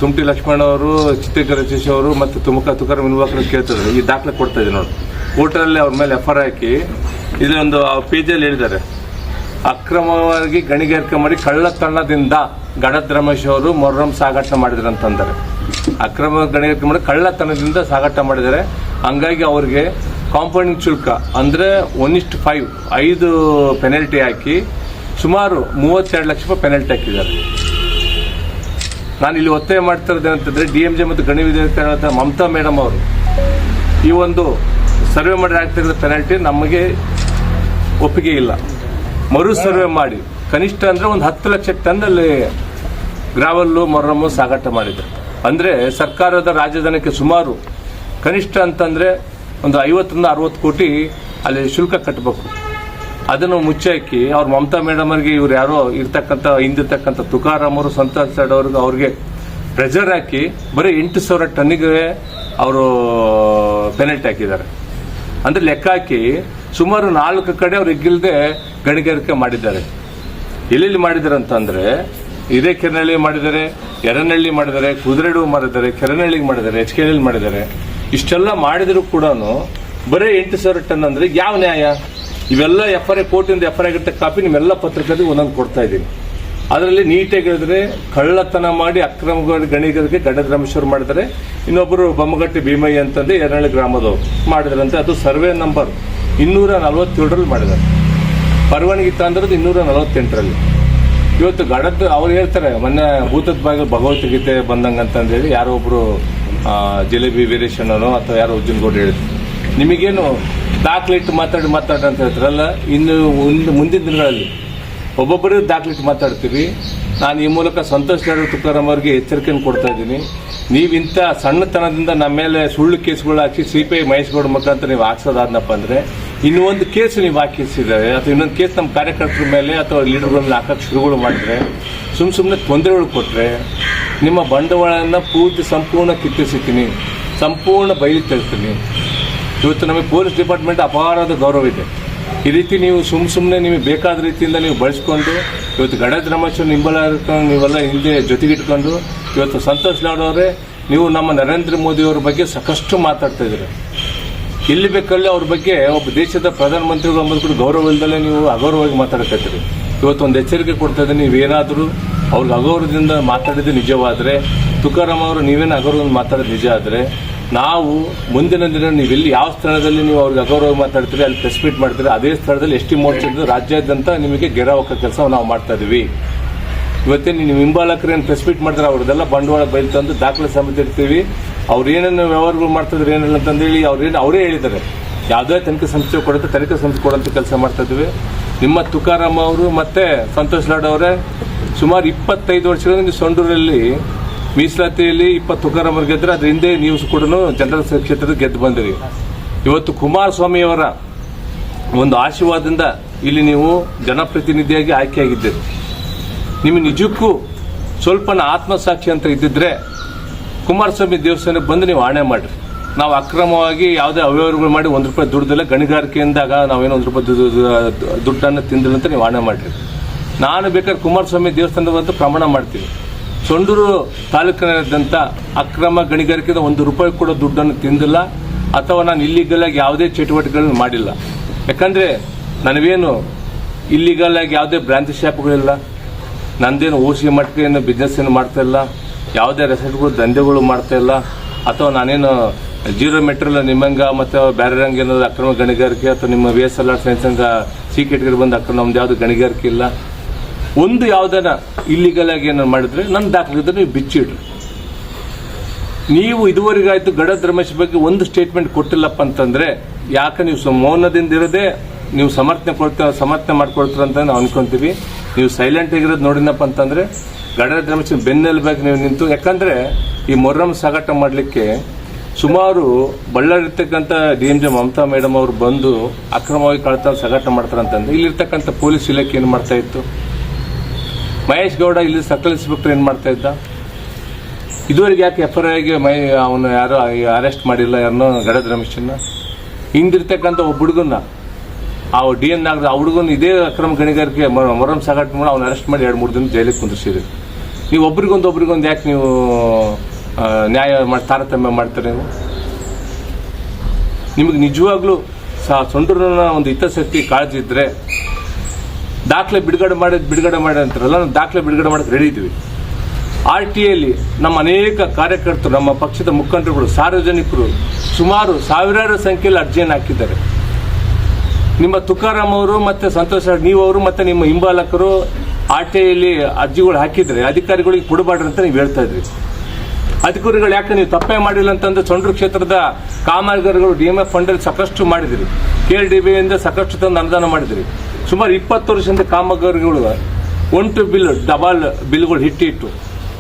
ತುಮಟಿ ಲಕ್ಷ್ಮಣ್ ಅವರು, ಚಿತ್ರಿಕೆ ರಚೇಶ್ ಅವರು ಮತ್ತು ತುಕಾರಾಮ್ ಇನ್ವಾಕರ್ ಕೇಳ್ತಿದ್ದಾರೆ. ಈ ದಾಖಲೆ ಕೊಡ್ತಾ ಇದೆ ನೋಡಿ. ಕೋರ್ಟಲ್ಲಿ ಅವ್ರ ಮೇಲೆ FRI ಹಾಕಿ ಇದೊಂದು ಪೇಜಲ್ಲಿ ಹೇಳಿದ್ದಾರೆ, ಅಕ್ರಮವಾಗಿ ಗಣಿಗಾರಿಕೆ ಮಾಡಿ ಕಳ್ಳತನದಿಂದ ಗಡ್ಡ ರಮೇಶ್ ಅವರು ಮೊಹರಂ ಸಾಗಾಟ ಮಾಡಿದ್ರು ಅಂತಂದರೆ. ಅಕ್ರಮ ಗಣಿಗಾರಿಕೆ ಮಾಡಿ ಕಳ್ಳತನದಿಂದ ಸಾಗಾಟ ಮಾಡಿದ್ದಾರೆ. ಹಂಗಾಗಿ ಅವ್ರಿಗೆ ಕಾಂಪೌಂಡಿಂಗ್ ಶುಲ್ಕ ಅಂದರೆ 1:5 ಪೆನಲ್ಟಿ ಹಾಕಿ ಸುಮಾರು 32 ಲಕ್ಷ ರೂಪಾಯಿ ಪೆನಲ್ಟಿ ಹಾಕಿದ್ದಾರೆ. ನಾನು ಇಲ್ಲಿ ಒತ್ತಾಯ ಮಾಡ್ತಾ ಇರೋದು ಏನಂತಂದರೆ, DMJ ಮತ್ತು ಗಣಿ ವಿಧೇಯಕರಾದ ಮಮತಾ ಮೇಡಮ್ ಅವರು ಈ ಒಂದು ಸರ್ವೆ ಮಾಡಿ ಆಗ್ತಿರೋ ಪೆನಲ್ಟಿ ನಮಗೆ ಒಪ್ಪಿಗೆ ಇಲ್ಲ. ಮರು ಸರ್ವೆ ಮಾಡಿ ಕನಿಷ್ಠ ಅಂದರೆ ಒಂದು 10 ಲಕ್ಷ ಟನ್ನಲ್ಲಿ ಗ್ರಾವಲ್ಲು ಮೊಹರಮ್ಮು ಸಾಗಾಟ ಮಾಡಿದೆ. ಅಂದರೆ ಸರ್ಕಾರದ ರಾಜಧಾನಕ್ಕೆ ಸುಮಾರು ಕನಿಷ್ಠ ಅಂತಂದರೆ ಒಂದು 50-60 ಕೋಟಿ ಅಲ್ಲಿ ಶುಲ್ಕ ಕಟ್ಟಬೇಕು. ಅದನ್ನು ಮುಚ್ಚಾಕಿ ಅವ್ರ ಮಮತಾ ಮೇಡಮ್ ಅವ್ರಿಗೆ ಇವ್ರು ಯಾರೋ ಹಿಂದಿರ್ತಕ್ಕಂಥ ತುಕಾರಾಮ್ ಅವರು, ಸಂತೋಷ್ ಲಾಡ್ ಅವ್ರಿಗೆ ಪ್ರೆಷರ್ ಹಾಕಿ ಬರೀ 8,000 ಟನ್ನಿಗೆ ಅವರು ಪೆನಲ್ಟಿ ಹಾಕಿದ್ದಾರೆ. ಅಂದರೆ ಲೆಕ್ಕ ಹಾಕಿ ಸುಮಾರು 4 ಕಡೆ ಅವ್ರು ಎಗ್ಗಿಲ್ಲದೆ ಗಣಿಗಾರಿಕೆ ಮಾಡಿದ್ದಾರೆ. ಎಲ್ಲೆಲ್ಲಿ ಮಾಡಿದ್ದಾರೆ ಅಂತಂದರೆ ಇದೇ ಕೆರೆನಹಳ್ಳಿ ಮಾಡಿದ್ದಾರೆ, ಯರನಹಳ್ಳಿ ಮಾಡಿದ್ದಾರೆ, ಕುದುರೆಡು ಮಾಡಿದ್ದಾರೆ, ಕೆರೆನಹಳ್ಳಿಗೆ ಮಾಡಿದ್ದಾರೆ, HKL ಮಾಡಿದ್ದಾರೆ. ಇಷ್ಟೆಲ್ಲ ಮಾಡಿದರೂ ಕೂಡ ಬರೀ 8,000 ಟನ್ ಅಂದರೆ ಯಾವ ನ್ಯಾಯ? ಇವೆಲ್ಲ FRA ಕೋರ್ಟಿಂದ FRA ಆಗಿರ್ತ ಕಾಪಿ ನಿಮ್ಮೆಲ್ಲ ಪತ್ರಕರ್ತರಿಗೆ ಒಂದೊಂದು ಕೊಡ್ತಾ ಇದ್ದೀನಿ. ಅದರಲ್ಲಿ ನೀಟಾಗಿ ಹೇಳಿದ್ರೆ ಕಳ್ಳತನ ಮಾಡಿ ಅಕ್ರಮ ಗಣಿಗರಿಗೆ ಗಡ್ಡದ ರಮೇಶ್ವರ್ ಮಾಡಿದರೆ, ಇನ್ನೊಬ್ಬರು ಬೊಮ್ಮಗಟ್ಟಿ ಭೀಮಯ್ಯ ಅಂತಂದ್ರೆ ಯರನಹಳ್ಳಿ ಗ್ರಾಮದವರು ಮಾಡಿದ್ರಂತೆ. ಅದು ಸರ್ವೆ ನಂಬರ್ 247ರಲ್ಲಿ ಮಾಡಿದ್ದಾರೆ. ಪರವಾನಗಿ ತಂದಿರೋದು 248ರಲ್ಲಿ. ಇವತ್ತು ಗಡದ ಅವ್ರು ಹೇಳ್ತಾರೆ, ಮೊನ್ನೆ ಭೂತದ ಬಾಗಿಲು ಭಗವದ್ಗೀತೆ ಬಂದಂಗೆ ಅಂತಂದೇಳಿ ಯಾರೋ ಒಬ್ರು ಜಿಲೇಬಿ ವೀರೇಶಣ್ಣನೋ ಅಥವಾ ಯಾರೋ ಉಜ್ಜನಗೌಡ ಹೇಳಿದ್ರು. ನಿಮಗೇನು ದಾಖಲಿಟ್ಟು ಮಾತಾಡಿ ಅಂತ ಹೇಳ್ತಾರಲ್ಲ, ಇನ್ನು ಮುಂದಿನ ದಿನಗಳಲ್ಲಿ ಒಬ್ಬೊಬ್ಬರೇ ದಾಖಲಿಟ್ಟು ಮಾತಾಡ್ತೀವಿ. ನಾನು ಈ ಮೂಲಕ ಸಂತೋಷ್ ತುಕಾರಾಮ್ ಅವರಿಗೆ ಎಚ್ಚರಿಕೆಯನ್ನು ಕೊಡ್ತಾ ಇದ್ದೀನಿ. ನೀವಿಂಥ ಸಣ್ಣತನದಿಂದ ನಮ್ಮ ಮೇಲೆ ಸುಳ್ಳು ಕೇಸ್ಗಳು ಹಾಕಿ CPI ಮಹೇಶ್ಗೌಡ ಮುಖಾಂತರ ನೀವು ಹಾಕ್ಸೋದಾದ್ನಪ್ಪ ಅಂದರೆ, ಇನ್ನೂ ಒಂದು ಕೇಸ್ ನೀವು ಹಾಕಿಸಿದ್ದಾರೆ ಅಥವಾ ಇನ್ನೊಂದು ಕೇಸ್ ನಮ್ಮ ಕಾರ್ಯಕರ್ತರ ಮೇಲೆ ಅಥವಾ ಲೀಡರ್ಗಳ ಮೇಲೆ ಹಾಕಕ್ಕೆ ಶುರುಗಳು ಮಾಡಿದ್ರೆ, ಸುಮ್ಮನೆ ತೊಂದರೆಗಳು ಕೊಟ್ಟರೆ ನಿಮ್ಮ ಬಂಡವಾಳವನ್ನು ಸಂಪೂರ್ಣ ಕಿತ್ತಿಸಿತೀನಿ, ಸಂಪೂರ್ಣ ಬಯಲಿಗೆ ತರ್ತೀನಿ. ಇವತ್ತು ನಮಗೆ ಪೊಲೀಸ್ ಡಿಪಾರ್ಟ್ಮೆಂಟ್ ಅಪಾರದ ಗೌರವ ಇದೆ. ಈ ರೀತಿ ನೀವು ಸುಮ್ಮನೆ ನಿಮಗೆ ಬೇಕಾದ ರೀತಿಯಿಂದ ನೀವು ಬಳಸ್ಕೊಂಡು ಇವತ್ತು ಗಡದ ರಮೇಶ್ ನೀವೆಲ್ಲ ಹಿಂದೆ ಜೊತೆಗಿಟ್ಕೊಂಡು ಇವತ್ತು ಸಂತೋಷ್ ಲಾಡ್ ಅವರೇ, ನೀವು ನಮ್ಮ ನರೇಂದ್ರ ಮೋದಿಯವರ ಬಗ್ಗೆ ಸಾಕಷ್ಟು ಮಾತಾಡ್ತಾ ಇದ್ದೀರಿ. ಎಲ್ಲಿ ಬೇಕಲ್ಲಿ ಅವ್ರ ಬಗ್ಗೆ ಒಬ್ಬ ದೇಶದ ಪ್ರಧಾನಮಂತ್ರಿಗಳು ಅಂಬುದು ಕೂಡ ಗೌರವ ಇಲ್ಲದಲ್ಲೇ ನೀವು ಅಗೌರವವಾಗಿ ಮಾತಾಡ್ತಿದ್ದೀರಿ. ಇವತ್ತು ಒಂದು ಎಚ್ಚರಿಕೆ ಕೊಡ್ತಾ ಇದ್ದೀನಿ, ನೀವೇನಾದರೂ ಅವ್ರಿಗೆ ಅಗೌರವದಿಂದ ಮಾತಾಡಿದ್ದು ನಿಜವಾದರೆ, ತುಕಾರಾಮ್ ಅವರು ನೀವೇನು ಅಗೌರವದಿಂದ ಮಾತಾಡೋದು ನಿಜ ಆದರೆ, ನಾವು ಮುಂದಿನ ದಿನ ನೀವೆಲ್ಲಿ ಯಾವ ಸ್ಥಳದಲ್ಲಿ ನೀವು ಅವ್ರಿಗೆ ಅಗೌರವ ಮಾತಾಡ್ತೀರಿ, ಅಲ್ಲಿ ಪ್ರೆಸ್ ಮೀಟ್ ಮಾಡ್ತೀರಿ, ಅದೇ ಸ್ಥಳದಲ್ಲಿ ST ಮೋರ್ಚಾದ ರಾಜ್ಯಾದ್ಯಂತ ನಿಮಗೆ ಗೆರವಾಕ ಕೆಲಸ ನಾವು ಮಾಡ್ತಾ ಇದೀವಿ. ಇವತ್ತೇ ನೀವು ಹಿಂಬಾಲಕರೇನು ಪ್ರೆಸ್ ಮೀಟ್ ಮಾಡ್ತಾರೆ, ಅವ್ರದ್ದೆಲ್ಲ ಬಂಡವಾಳ ಬಯಲು ತಂದು ದಾಖಲೆ ಸಮಿತಿ ಇರ್ತೀವಿ. ಅವ್ರು ಏನೇನು ವ್ಯವಹಾರಗಳು ಮಾಡ್ತಿದ್ರು ಏನಿಲ್ಲ ಅಂತಂದೇಳಿ ಅವರೇ ಹೇಳಿದ್ದಾರೆ. ಯಾವುದೇ ತನಿಖೆ ಸಂಸ್ಥೆ ಕೊಡುತ್ತೆ, ತನಿಖೆ ಸಂಸ್ಥೆ ಕೊಡುವಂಥ ಕೆಲಸ ಮಾಡ್ತಾ ಇದ್ದೀವಿ. ನಿಮ್ಮ ತುಕಾರಾಮ್ ಅವರು ಮತ್ತು ಸಂತೋಷ್ ಲಾಡ್ ಅವರೇ ಸುಮಾರು 25 ವರ್ಷಗಳಿಂದ ನೀವು ಸೊಂಡೂರಲ್ಲಿ ಮೀಸಲಾತಿಯಲ್ಲಿ 20 ತುಕಾರಾಮ್ ಅವ್ರು ಗೆದ್ದರೆ, ಅದ್ರ ಹಿಂದೆ ನೀವು ಕೂಡ ಜನರಲ್ ಕ್ಷೇತ್ರದ ಗೆದ್ದು ಬಂದಿರಿ. ಇವತ್ತು ಕುಮಾರಸ್ವಾಮಿಯವರ ಒಂದು ಆಶೀರ್ವಾದದಿಂದ ಇಲ್ಲಿ ನೀವು ಜನಪ್ರತಿನಿಧಿಯಾಗಿ ಆಯ್ಕೆಯಾಗಿದ್ದೀರಿ. ನಿಮಗೆ ನಿಜಕ್ಕೂ ಸ್ವಲ್ಪನ ಆತ್ಮಸಾಕ್ಷಿ ಅಂತ ಇದ್ದಿದ್ರೆ ಕುಮಾರಸ್ವಾಮಿ ದೇವಸ್ಥಾನಕ್ಕೆ ಬಂದು ನೀವು ಆಣೆ ಮಾಡಿರಿ. ನಾವು ಅಕ್ರಮವಾಗಿ ಯಾವುದೇ ಅವ್ಯವಹಾರಗಳು ಮಾಡಿ ₹1 ದುಡ್ದಿಲ್ಲ, ಗಣಿಗಾರಿಕೆಯಿಂದಾಗ ನಾವೇನೋ ₹1 ದುಡ್ಡನ್ನು ತಿಂದಿಲ್ಲ ಅಂತ ನೀವು ಆಣೆ ಮಾಡಿರಿ. ನಾನು ಬೇಕಾದ್ರೆ ಕುಮಾರಸ್ವಾಮಿ ದೇವಸ್ಥಾನದ ಬಂದು ಪ್ರಮಾಣ ಮಾಡ್ತೀನಿ, ಸೊಂಡೂರು ತಾಲೂಕಿನಾದ್ಯಂತ ಅಕ್ರಮ ಗಣಿಗಾರಿಕೆಯಿಂದ ₹1 ಕೂಡ ದುಡ್ಡನ್ನು ತಿಂದಿಲ್ಲ ಅಥವಾ ನಾನು ಇಲ್ಲಿಗಲ್ ಆಗಿ ಯಾವುದೇ ಚಟುವಟಿಕೆಗಳನ್ನು ಮಾಡಿಲ್ಲ. ಯಾಕಂದರೆ ನನಗೇನು ಇಲ್ಲಿಗಲ್ ಆಗಿ ಯಾವುದೇ ಬ್ರಾಂಚ್ ಶಾಪ್ಗಳಿಲ್ಲ, ನಂದೇನು OC ಮಟ್ಟಿಗೆ ಏನು ಬಿಸ್ನೆಸ್ ಏನು ಮಾಡ್ತಾ ಇಲ್ಲ, ಯಾವುದೇ ರೆಸಾರ್ಟ್ಗಳು ದಂಧೆಗಳು ಮಾಡ್ತಾ ಇಲ್ಲ, ಅಥವಾ ನಾನೇನು ಜೀರೋ ಮೆಟೀರಿಯಲ್ ನಿಮ್ಮಂಗ ಮತ್ತು ಬೇರೆರಂಗೆ ಏನಾದ್ರು ಅಕ್ರಮ ಗಣಿಗಾರಿಕೆ ಅಥವಾ ನಿಮ್ಮ VSLR ಸೈನ್ಸ್ ಹಂಗ ಸೀಕೆಟ್ಗೆ ಬಂದು ಅಕ್ರಮ ನಮ್ದು ಯಾವುದು ಗಣಿಗಾರಿಕೆ ಇಲ್ಲ. ಒಂದು ಯಾವುದನ್ನ ಇಲ್ಲಿಗಲ್ ಆಗಿ ಏನಾರು ಮಾಡಿದ್ರೆ ನನ್ನ ದಾಖಲಿದ್ರೆ ನೀವು ಬಿಚ್ಚಿಡ್ರಿ. ನೀವು ಇದುವರೆಗಾಯ್ತು ಗಡದ ರಮೇಶ್ ಬಗ್ಗೆ ಒಂದು ಸ್ಟೇಟ್ಮೆಂಟ್ ಕೊಟ್ಟಿಲ್ಲಪ್ಪ ಅಂತಂದ್ರೆ, ಯಾಕೆ ನೀವು ಮೌನದಿಂದ ಇರೋದೇ ನೀವು ಸಮರ್ಥನೆ ಮಾಡ್ಕೊಳ್ತೀರ ಅಂತ ನಾವು ಅನ್ಕೊಂತೀವಿ. ನೀವು ಸೈಲೆಂಟ್ ಆಗಿರೋದು ನೋಡಿನಪ್ಪ ಅಂತಂದ್ರೆ ಗಡದ ರಮೇಶ್ ಬೆನ್ನೆಲುಬಾಗಿ ನೀವು ನಿಂತು, ಯಾಕಂದ್ರೆ ಈ ಮೊಹರಂ ಸಾಗಾಟ ಮಾಡಲಿಕ್ಕೆ ಸುಮಾರು ಬಳ್ಳಾರಿರ್ತಕ್ಕಂಥ DMJ ಮಮತಾ ಮೇಡಮ್ ಅವರು ಬಂದು ಅಕ್ರಮವಾಗಿ ಕಳ್ತನ ಸಾಗಾಟ ಮಾಡ್ತಾರೆ ಅಂತಂದ್ರೆ, ಇಲ್ಲಿರ್ತಕ್ಕಂಥ ಪೊಲೀಸ್ ಇಲಾಖೆ ಏನು ಮಾಡ್ತಾ ಇತ್ತು? ಮಹೇಶ್ ಗೌಡ ಇಲ್ಲಿ ಸರ್ಕಲ್ ಇನ್ಸ್ಪೆಕ್ಟರ್ ಏನು ಮಾಡ್ತಾ ಇದ್ದ? ಇದುವರೆಗೆ ಯಾಕೆ FRAಗೆ ಅವನು ಯಾರು ಅರೆಸ್ಟ್ ಮಾಡಿಲ್ಲ ಯಾರನ್ನೋ ಗಡದ ರಮೇಶನ್ನ? ಹಿಂದಿರ್ತಕ್ಕಂಥ ಒಬ್ಬ ಹುಡುಗನ್ನ ಆ DN ನಾಗರ ಆ ಹುಡುಗನ ಇದೇ ಅಕ್ರಮ ಗಣಿಗಾರಿಕೆ ಮೊಹರಂ ಸಾಗಾಟ ಮಾಡಿ ಅವ್ನು ಅರೆಸ್ಟ್ ಮಾಡಿ 2-3 ದಿನ ಜೈಲಿಗೆ ಕುಂದಿಸಿರಿ. ನೀವು ಒಬ್ರಿಗೊಂದು ಯಾಕೆ ನೀವು ನ್ಯಾಯ ತಾರತಮ್ಯ ಮಾಡ್ತಾರೆ? ನಿಮಗೆ ನಿಜವಾಗ್ಲೂ ಸೊಂಡೂರಿನ ಒಂದು ಹಿತಾಸಕ್ತಿ ಕಾಳಜಿ ಇದ್ರೆ ದಾಖಲೆ ಬಿಡುಗಡೆ ಮಾಡಿ ಅಂತಾರಲ್ಲ, ನಾವು ದಾಖಲೆ ಬಿಡುಗಡೆ ಮಾಡಕ್ಕೆ ರೆಡಿ ಇದ್ದೀವಿ. RTAಯಲ್ಲಿ ನಮ್ಮ ಅನೇಕ ಕಾರ್ಯಕರ್ತರು, ನಮ್ಮ ಪಕ್ಷದ ಮುಖಂಡರುಗಳು, ಸಾರ್ವಜನಿಕರು ಸುಮಾರು ಸಾವಿರಾರು ಸಂಖ್ಯೆಯಲ್ಲಿ ಅರ್ಜಿಯನ್ನು ಹಾಕಿದ್ದಾರೆ. ನಿಮ್ಮ ತುಕಾರಾಮ್ ಅವರು ಮತ್ತು ಸಂತೋಷ್ ನೀವವರು ಮತ್ತು ನಿಮ್ಮ ಹಿಂಬಾಲಕರು RTAಯಲ್ಲಿ ಅರ್ಜಿಗಳು ಹಾಕಿದರೆ ಅಧಿಕಾರಿಗಳಿಗೆ ಕೊಡಬಾರ್ದು ಅಂತ ನೀವು ಹೇಳ್ತಾ ಇದ್ರಿ. ಅಧಿಕಾರಿಗಳು ಯಾಕೆ ನೀವು ತಪ್ಪೇ ಮಾಡಿಲ್ಲ ಅಂತಂದ್ರೆ ಸೊಂಡೂರು ಕ್ಷೇತ್ರದ ಕಾಮಗಾರಿಗಳು DMF ಫಂಡಲ್ಲಿ ಸಾಕಷ್ಟು ಮಾಡಿದಿರಿ, KLDBಯಿಂದ ಸಾಕಷ್ಟು ತಂದು ಅನುದಾನ ಮಾಡಿದಿರಿ. ಸುಮಾರು 20 ವರ್ಷದಿಂದ ಕಾಮಗಾರಿಗಳು 1 ಬಿಲ್ ಡಬಲ್ ಬಿಲ್ಗಳು ಇಟ್ಟು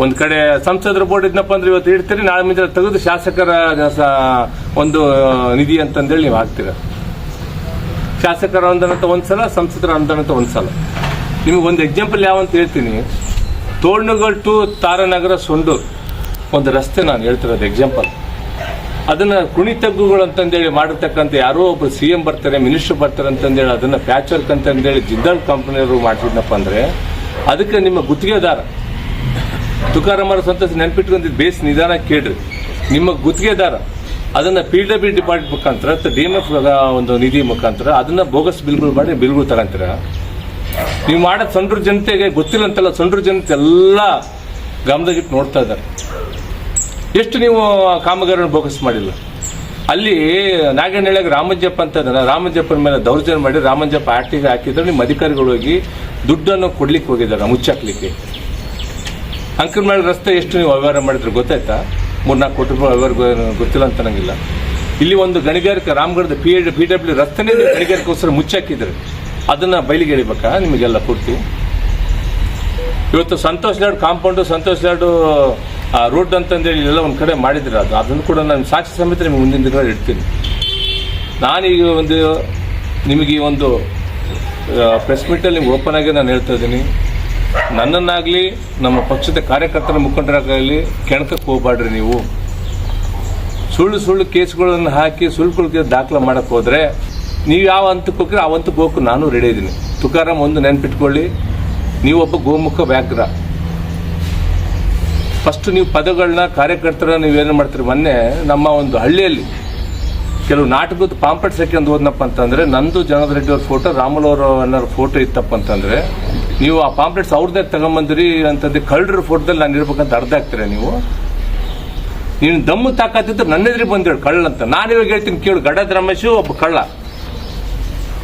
ಒಂದು ಕಡೆ ಸಂಸದರ ಬೋರ್ಡ್ ಇದ್ನಪ್ಪ ಅಂದ್ರೆ ಇವತ್ತು ಇಡ್ತೀರಿ, ನಾಳೆ ಮುಂದೆ ತೆಗೆದು ಶಾಸಕರ ಒಂದು ನಿಧಿ ಅಂತಂದೇಳಿ ನೀವು ಹಾಕ್ತೀರ. ಶಾಸಕರ ಅನುದಾನ ಅಂತ ಒಂದ್ಸಲ, ಸಂಸದರ ಅನುದಾನ ಅಂತ ಒಂದ್ಸಲ. ನಿಮಗೆ ಒಂದು ಎಕ್ಸಾಂಪಲ್ ಯಾವಂತ ಹೇಳ್ತೀನಿ. ತೋಳ್ನಗಲ್ ಟು ತಾರಾನಗರ ಸೊಂಡೂರು ಒಂದು ರಸ್ತೆ ನಾನು ಹೇಳ್ತಿರೋದು ಎಕ್ಸಾಂಪಲ್. ಅದನ್ನ ಕುಣಿತಗ್ಗುಗಳು ಅಂತಂದೇಳಿ ಮಾಡಿರ್ತಕ್ಕಂಥ ಯಾರೋ ಒಬ್ರು CM ಬರ್ತಾರೆ, ಮಿನಿಸ್ಟರ್ ಬರ್ತಾರೆ ಅಂತಂದೇಳಿ ಅದನ್ನ ಪ್ಯಾಚ್ ವರ್ಕ್ ಅಂತಂದೇಳಿ ಜಿಂದಾಲ್ ಕಂಪನಿಯವರು ಮಾಡಿಸಿದ್ನಪ್ಪ ಅಂದ್ರೆ, ಅದಕ್ಕೆ ನಿಮ್ಮ ಗುತ್ತಿಗೆದಾರ ತುಕಾರಾಮ್ ಸಂತೋಷ ನೆನಪಿಟ್ಕೊಂಡಿದ್ದು ಬೇಸ್ ನಿಧಾನ ಕೇಳ್ರಿ. ನಿಮ್ಮ ಗುತ್ತಿಗೆದಾರ ಅದನ್ನು PW ಡಿಪಾರ್ಟ್ಮೆಂಟ್ ಮುಖಾಂತರ DMF ಒಂದು ನಿಧಿ ಮುಖಾಂತರ ಅದನ್ನು ಬೋಗಸ್ ಬಿಲ್ಗಳು ಮಾಡಿ ಬಿಲ್ಗಳು ತಗೊಂತೀರ. ನೀವು ಮಾಡೋದು ಸಂಡೂರು ಜನತೆಗೆ ಗೊತ್ತಿಲ್ಲ ಅಂತಲ್ಲ, ಸಂಡೂರು ಜನತೆ ಎಲ್ಲ ಗಮನದಾಗಿಟ್ಟು ನೋಡ್ತಾ ಇದ್ದಾರೆ. ಎಷ್ಟು ನೀವು ಕಾಮಗಾರಿಯನ್ನು ಬೋಗಸ್ ಮಾಡಿಲ್ಲ. ಅಲ್ಲಿ ನಾಗನಹಳ್ಳಿಯಾಗ ರಾಮಂಜಪ್ಪ ಅಂತ ಇದ್ದಾನೆ, ರಾಮಂಜಪ್ಪನ ಮೇಲೆ ದೌರ್ಜನ್ಯ ಮಾಡಿ ರಾಮಂಜಪ್ಪ ಆಟಿಗೆ ಹಾಕಿದ್ರೆ ನಿಮ್ಮ ಅಧಿಕಾರಿಗಳು ಹೋಗಿ ದುಡ್ಡನ್ನು ಕೊಡ್ಲಿಕ್ಕೆ ಹೋಗಿದ್ದಾರೆ, ಮುಚ್ಚಾಕ್ಲಿಕ್ಕೆ. ಅಂಕನಮೇಳ ರಸ್ತೆ ಎಷ್ಟು ನೀವು ವ್ಯವಹಾರ ಮಾಡಿದ್ರೆ ಗೊತ್ತಾಯ್ತಾ? 3-4 ಕೋಟಿ ರೂಪಾಯಿ ವ್ಯವಹಾರ ಗೊತ್ತಿಲ್ಲ ಅಂತ ನಂಗಿಲ್ಲ. ಇಲ್ಲಿ ಒಂದು ಗಣಿಗಾರಿಕೆ ರಾಮಗಢದ PW ರಸ್ತೆನೇ ಗಣಿಗಾರಿಕೆಗೋಸ್ಕರ ಮುಚ್ಚಾಕಿದ್ದಾರೆ. ಅದನ್ನು ಬಯಲಿಗೆ ಎಳಿಬೇಕಾ ನಿಮಗೆಲ್ಲ ಪೂರ್ತಿ? ಇವತ್ತು ಸಂತೋಷ್ ಲಾಡ್ ಕಾಂಪೌಂಡು, ಸಂತೋಷ್ ಲಾಡು ರೋಡ್ ಅಂತಂದೇಳಿ ಎಲ್ಲ ಒಂದು ಕಡೆ ಮಾಡಿದ್ರೆ ಅದನ್ನು ಕೂಡ ನಾನು ಸಾಕ್ಷಿ ಸಮೇತ ನಿಮಗೆ ಮುಂದಿನ ದಿನಗಳಲ್ಲಿ ಇಡ್ತೀನಿ. ನಾನೀಗ ನಿಮಗೆ ಈ ಒಂದು ಪ್ರೆಸ್ ಮೀಟಲ್ಲಿ ನಿಮ್ಗೆ ಓಪನ್ ಆಗಿ ನಾನು ಹೇಳ್ತಾ ಇದ್ದೀನಿ, ನನ್ನನ್ನಾಗಲಿ ನಮ್ಮ ಪಕ್ಷದ ಕಾರ್ಯಕರ್ತರ ಮುಖಂಡರಾಗಲಿ ಕೆಣಕಕ್ಕೆ ಹೋಗ್ಬಾಡ್ರಿ. ನೀವು ಸುಳ್ಳು ಕೇಸ್ಗಳನ್ನು ಹಾಕಿ ಸುಳ್ಳುಗಳಿಗೆ ದಾಖಲೆ ಮಾಡೋಕ್ಕೆ ಹೋದರೆ ನೀವು ಯಾವ ಹಂತಕ್ಕೆ ಹೋಗ್ರಿ ಆ ಹಂತಕ್ಕೆ ಹೋಗಕ್ಕೆ ನಾನು ರೆಡಿ ಇದ್ದೀನಿ. ತುಕಾರಾಮ್ ಒಂದು ನೆನ್ಪಿಟ್ಕೊಳ್ಳಿ, ನೀವೊಬ್ಬ ಗೋಮುಖ ವ್ಯಾಘ್ರ. ಫಸ್ಟ್ ನೀವು ಪದಗಳನ್ನ ಕಾರ್ಯಕರ್ತರ ನೀವೇನು ಮಾಡ್ತೀರಿ? ಮೊನ್ನೆ ನಮ್ಮ ಒಂದು ಹಳ್ಳಿಯಲ್ಲಿ ಕೆಲವು ನಾಟಕದ ಪಾಂಪೆಟ್ಸ್ ಹಾಕಿ ಹೋದ್ನಪ್ಪ ಅಂತಂದರೆ ನಂದು ಜನಾರ್ದನ್ ರೆಡ್ಡಿ ಅವ್ರ ಫೋಟೋ, ರಾಮುಲು ಅವರ ಫೋಟೋ ಇತ್ತಪ್ಪ ಅಂತಂದರೆ ನೀವು ಆ ಪಾಂಪ್ಲೆಟ್ಸ್ ಅವ್ರದ್ದೇ ತಗೊಂಬಂದ್ರಿ ಅಂತಂದು ಕಳ್ಳರ ಫೋಟೋದಲ್ಲಿ ನಾನು ಇರ್ಬೇಕಂತ ಅರ್ಧ ಆಗ್ತೀರ ನೀವು. ನೀನು ದಮ್ಮು ತಾಕತ್ತಿದ್ದು ನನ್ನೆದ್ರಿಗೆ ಬಂದೇಳು ಕಳ್ಳ ಅಂತ. ನಾನು ಇವಾಗ ಹೇಳ್ತೀನಿ ಕೇಳು, ಗಡ್ಡದ ರಮೇಶು ಒಬ್ಬ ಕಳ್ಳ.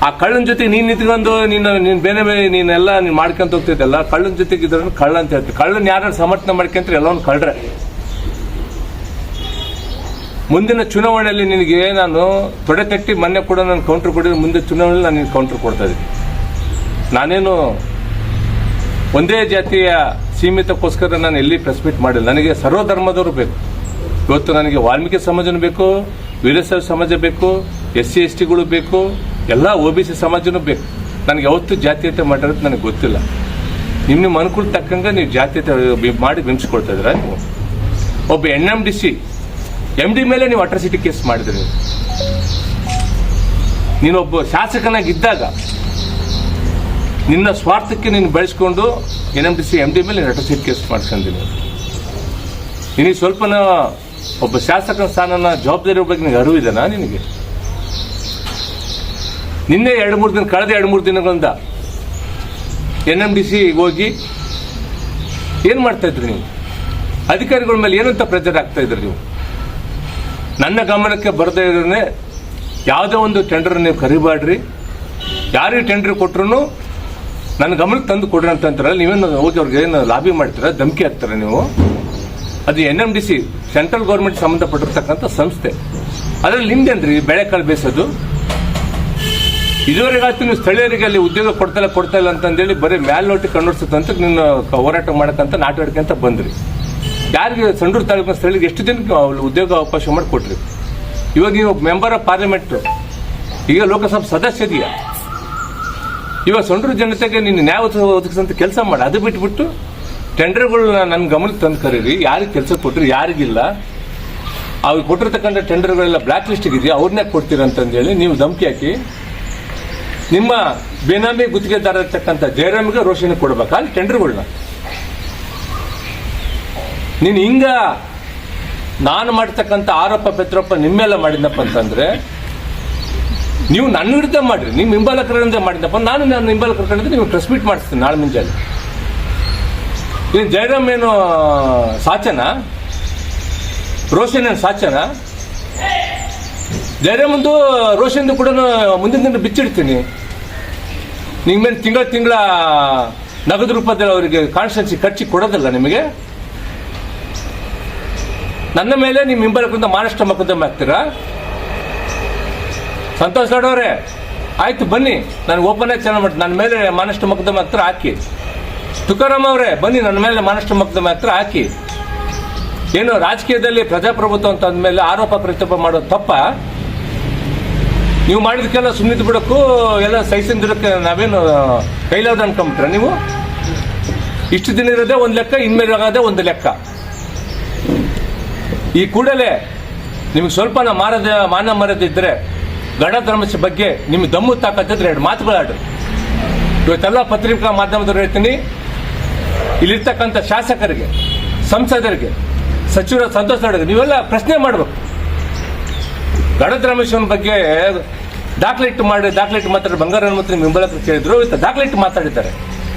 ಆ ಕಳ್ಳನ ಜೊತೆಗೆ ನೀನು ನಿಂತ್ಕೊಂಡು ನೀನು ಬೇರೆ ನೀನೆಲ್ಲ ನೀನು ಮಾಡ್ಕೊಂತ ಹೋಗ್ತಿದ್ದಲ್ಲ, ಕಳ್ಳನ ಜೊತೆಗೆ ಇದ್ರೂ ಕಳ್ಳ ಅಂತ ಹೇಳ್ತೀವಿ. ಕಳ್ಳನ ಯಾರು ಸಮರ್ಥನೆ ಮಾಡ್ಕೊಂತಾರೆ ಎಲ್ಲವನ್ನ ಕಳ್ರೆ. ಮುಂದಿನ ಚುನಾವಣೆಯಲ್ಲಿ ನಿನಗೆ ನಾನು ತೊಡೆ ತಟ್ಟಿ ಮೊನ್ನೆ ಕೂಡ ನಾನು ಕೌಂಟ್ರ್ ಕೊಟ್ಟಿದ್ದು, ಮುಂದೆ ಚುನಾವಣೆಯಲ್ಲಿ ನಾನು ನಿನಗೆ ಕೌಂಟ್ರ್ ಕೊಡ್ತಾ ಇದ್ದೀನಿ. ನಾನೇನು ಒಂದೇ ಜಾತಿಯ ಸೀಮಿತಕ್ಕೋಸ್ಕರ ನಾನು ಎಲ್ಲಿ ಪ್ರೆಸ್ ಮೀಟ್ ಮಾಡಿಲ್ಲ. ನನಗೆ ಸರ್ವಧರ್ಮದವರು ಬೇಕು. ಇವತ್ತು ನನಗೆ ವಾಲ್ಮೀಕಿ ಸಮಾಜನೂ ಬೇಕು, ವೀರಶೈವ ಸಮಾಜ ಬೇಕು, SC STಗಳು ಬೇಕು, ಎಲ್ಲ OBC ಸಮಾಜನೂ ಬೇಕು. ನನಗೆ ಯಾವತ್ತೂ ಜಾತೀಯತೆ ಮಾಡಿರೋದು ನನಗೆ ಗೊತ್ತಿಲ್ಲ. ನಿಮ್ಮ ಅನುಕೂಲ ತಕ್ಕಂಗೆ ನೀವು ಜಾತೀಯತೆ ಮಾಡಿ ಬಿಂಬಿಸ್ಕೊಳ್ತಾ ಇದ್ದೀರಾ. ನೀವು ಒಬ್ಬ NMDC MD ಮೇಲೆ ನೀವು ಅಟ್ರಾಸಿಟಿ ಕೇಸ್ ಮಾಡಿದ್ರಿ. ನೀನೊಬ್ಬ ಶಾಸಕನಾಗಿದ್ದಾಗ ನಿನ್ನ ಸ್ವಾರ್ಥಕ್ಕೆ ನೀನು ಬೆಳೆಸ್ಕೊಂಡು NMDC MD ಮೇಲೆ ನೀನು ಅಟ್ರಾಸಿಟಿ ಕೇಸ್ ಮಾಡ್ಕೊಂಡಿದ್ದೀನಿ. ನಿನಗೆ ಸ್ವಲ್ಪನ ಒಬ್ಬ ಶಾಸಕನ ಸ್ಥಾನನ ಜವಾಬ್ದಾರಿ ಬಗ್ಗೆ ನಿನಗೆ ಅರಿವಿದೆನಾ? ನಿನಗೆ ನಿನ್ನೆ ಕಳೆದ 2-3 ದಿನಗಳಿಂದ NMDC ಹೋಗಿ ಏನು ಮಾಡ್ತಾ ಇದ್ರಿ ನೀವು? ಅಧಿಕಾರಿಗಳ ಮೇಲೆ ಏನಂತ ಪ್ರೆಜರ್ ಆಗ್ತಾ ಇದ್ರಿ ನೀವು? ನನ್ನ ಗಮನಕ್ಕೆ ಬರದೇ ಇರೋನೇ ಯಾವುದೋ ಒಂದು ಟೆಂಡರ್ ನೀವು ಕರಿಬಾಡ್ರಿ. ಯಾರಿಗೆ ಟೆಂಡರ್ ಕೊಟ್ರು ನನ್ನ ಗಮನಕ್ಕೆ ತಂದು ಕೊಡ್ರಿ ಅಂತಂತಾರಲ್ಲ, ನೀವೇನು ಹೋಗಿ ಅವ್ರಿಗೆ ಏನು ಲಾಬಿ ಮಾಡ್ತೀರಾ, ಧಮಕಿ ಹಾಕ್ತೀರಾ ನೀವು? ಅದು NMDC ಸೆಂಟ್ರಲ್ ಗೌರ್ಮೆಂಟ್ ಸಂಬಂಧಪಟ್ಟಿರ್ತಕ್ಕಂಥ ಸಂಸ್ಥೆ. ಅದರಲ್ಲಿ ನಿಮ್ದೇನ್ರಿ ಬೆಳೆಕಾಳು ಬೇಯಿಸೋದು? ಇದುವರೆಗಾಯ್ತು ನೀವು ಸ್ಥಳೀಯರಿಗೆ ಅಲ್ಲಿ ಉದ್ಯೋಗ ಕೊಡ್ತಾ ಇಲ್ಲ ಅಂತಂದೇಳಿ ಬರೀ ಮ್ಯಾಲ್ನೋಟಿ ಕಣ್ಣೋಡ್ಸುತ್ತಂತ ನಿನ್ನ ಹೋರಾಟ ಮಾಡಕ್ಕಂತ ನಾಟಾಡ್ಕಂತ ಬಂದ್ರಿ. ಯಾರಿಗೆ ಸಂಡೂರು ತಾಲೂಕಿನ ಸ್ಥಳೀಯರಿಗೆ ಎಷ್ಟು ಜನಕ್ಕೆ ಉದ್ಯೋಗ ಅವಕಾಶ ಮಾಡಿಕೊಟ್ರಿ? ಇವಾಗ ನೀವು ಮೆಂಬರ್ ಆಫ್ ಪಾರ್ಲಿಮೆಂಟ್, ಈಗ ಲೋಕಸಭಾ ಸದಸ್ಯ ಇದೆಯಾ? ಇವಾಗ ಸಂಡೂರು ಜನತೆಗೆ ನೀನು ನ್ಯಾಯ ಒದಗಿಸಂತ ಕೆಲಸ ಮಾಡಿ. ಅದು ಬಿಟ್ಬಿಟ್ಟು ಟೆಂಡರ್ಗಳನ್ನ ನನ್ನ ಗಮನಕ್ಕೆ ತಂದು ಕರೀರಿ. ಯಾರಿಗೆ ಕೆಲಸ ಕೊಟ್ಟರು, ಯಾರಿಗಿಲ್ಲ, ಅವ್ರಿಗೆ ಕೊಟ್ಟಿರ್ತಕ್ಕಂಥ ಟೆಂಡರ್ಗಳೆಲ್ಲ ಬ್ಲ್ಯಾಕ್ ಲಿಸ್ಟಿಗೆ ಇದೆಯಾ, ಅವ್ರನ್ನೇ ಕೊಡ್ತೀರಂತಂದೇಳಿ ನೀವು ಧಮಕಿ ಹಾಕಿ ನಿಮ್ಮ ಬೇನಾಮಿ ಗುತ್ತಿಗೆದಾರ ಇರ್ತಕ್ಕಂಥ ಜಯರಾಮ್ಗೆ ರೋಷನ್ ಕೊಡ್ಬೇಕಾ ಅಲ್ಲಿ ಟೆಂಡರ್ಗಳನ್ನ? ನೀನು ಹಿಂಗ ನಾನು ಮಾಡ್ತಕ್ಕಂಥ ಆರೋಪ ಪ್ರತ್ಯಾರೋಪ ನಿಮ್ಮೆಲ್ಲ ಮಾಡಿದ್ನಪ್ಪ ಅಂತಂದ್ರೆ ನೀವು ನನ್ನ ವಿರುದ್ಧ ಮಾಡ್ರಿ, ನಿಮ್ಮ ಹಿಂಬಾಲಕರಿಂದ ಮಾಡಿದ್ನಪ್ಪ, ನಾನು ಹಿಂಬಾಲಕರ ಕಡೆಯಿಂದ ನೀವು ಪ್ರೆಸ್ ಮೀಟ್ ಮಾಡಿಸ್ತೀನಿ ನಾಳೆ ಮುಂಜಾನೆ. ನೀನು ಜಯರಾಮ್ ಏನು ಸಾಚನ? ರೋಷನ್ ಏನು ಸಾಚನ? ಜಯರಾಮಂದು ರೋಷನ್ದು ಕೂಡ ಮುಂದಿನ ದಿನ ಬಿಚ್ಚಿಡ್ತೀನಿ. ನಿಮ್ಮ ಮೇಲೆ ತಿಂಗಳ ನಗದು ರೂಪದಲ್ಲಿ ಅವರಿಗೆ ಕಾನ್ಸ್ಟೆನ್ಸಿ ಖರ್ಚಿ ಕೊಡೋದಲ್ಲ ನಿಮಗೆ. ನನ್ನ ಮೇಲೆ ನಿಮ್ಮ ಹಿಂಬಾಲಕರಿಂದ ಮಾನಷ್ಟ ಮೊಕದ್ದಮೆ ಹಾಕ್ತೀರಾ? ಸಂತೋಷ್ ಲಾಡ್ ಅವರೇ, ಆಯ್ತು ಬನ್ನಿ, ನನಗೆ ಓಪನ್ ಆಗಿ ಚೆನ್ನಾಗಿ ಮಾಡಿ ನನ್ನ ಮೇಲೆ ಮಾನಷ್ಟ ಮೊಕದ್ದಮೆ ಹಾಕ್ತಾರೆ ಹಾಕಿ. ತುಕಾರಾಮ್ ಅವರೇ ಬನ್ನಿ, ನನ್ನ ಮೇಲೆ ಮಾನಷ್ಟ ಮೊಕದ್ದಮೆ ಹಾಕ್ತಾರೆ ಹಾಕಿ. ಏನು ರಾಜಕೀಯದಲ್ಲಿ ಪ್ರಜಾಪ್ರಭುತ್ವ ಅಂತ ಅಂದಮೇಲೆ ಆರೋಪ ಪ್ರತ್ಯಾರೋಪ ಮಾಡೋದು ತಪ್ಪ? ನೀವು ಮಾಡಿದಕ್ಕೆಲ್ಲ ಸುಮ್ಮನಿದ್ದು ಬಿಡೋಕ್ಕೂ ಎಲ್ಲ ಸಹಿಸಿದ್ದಕ್ಕೆ ನಾವೇನು ಕೈಲಾದ ಅನ್ಕೊಂಬಿಟ್ರೆ ನೀವು? ಇಷ್ಟು ದಿನ ಇರೋದೇ ಒಂದು ಲೆಕ್ಕ, ಇನ್ಮೇಲೆ ಆಗೋದೇ ಒಂದು ಲೆಕ್ಕ. ಈ ಕೂಡಲೇ ನಿಮಗೆ ಸ್ವಲ್ಪ ಮಾನ ಮರ್ಯಾದೆ ಇದ್ದರೆ ಗಡ ಧರ್ಮದ ಬಗ್ಗೆ ನಿಮ್ಗೆ ದಮ್ಮು ತಾಕತ್ತಿದ್ರೆ 2 ಮಾತುಗಳಾಡ್ರಿ. ಇವತ್ತೆಲ್ಲ ಪತ್ರಿಕಾ ಮಾಧ್ಯಮದವ್ರು ಹೇಳ್ತೀನಿ, ಇಲ್ಲಿರ್ತಕ್ಕಂಥ ಶಾಸಕರಿಗೆ, ಸಂಸದರಿಗೆ, ಸಚಿವರ ಸಂತೋಷ ನೀವೆಲ್ಲ ಪ್ರಶ್ನೆ ಮಾಡಬೇಕು. ಗಡದ ರಮೇಶನ್ ಬಗ್ಗೆ ದಾಖಲೆಟ್ಟು ಮಾತಾಡಿ ಬಂಗಾರ ಹನುಮಂತ ನಿಮ್ಮ ಹಿಂಬಲಕ್ಕೆ ಕೇಳಿದ್ರು, ಇವತ್ತು ದಾಖಲೆಟ್ಟು ಮಾತಾಡಿದ್ದಾರೆ.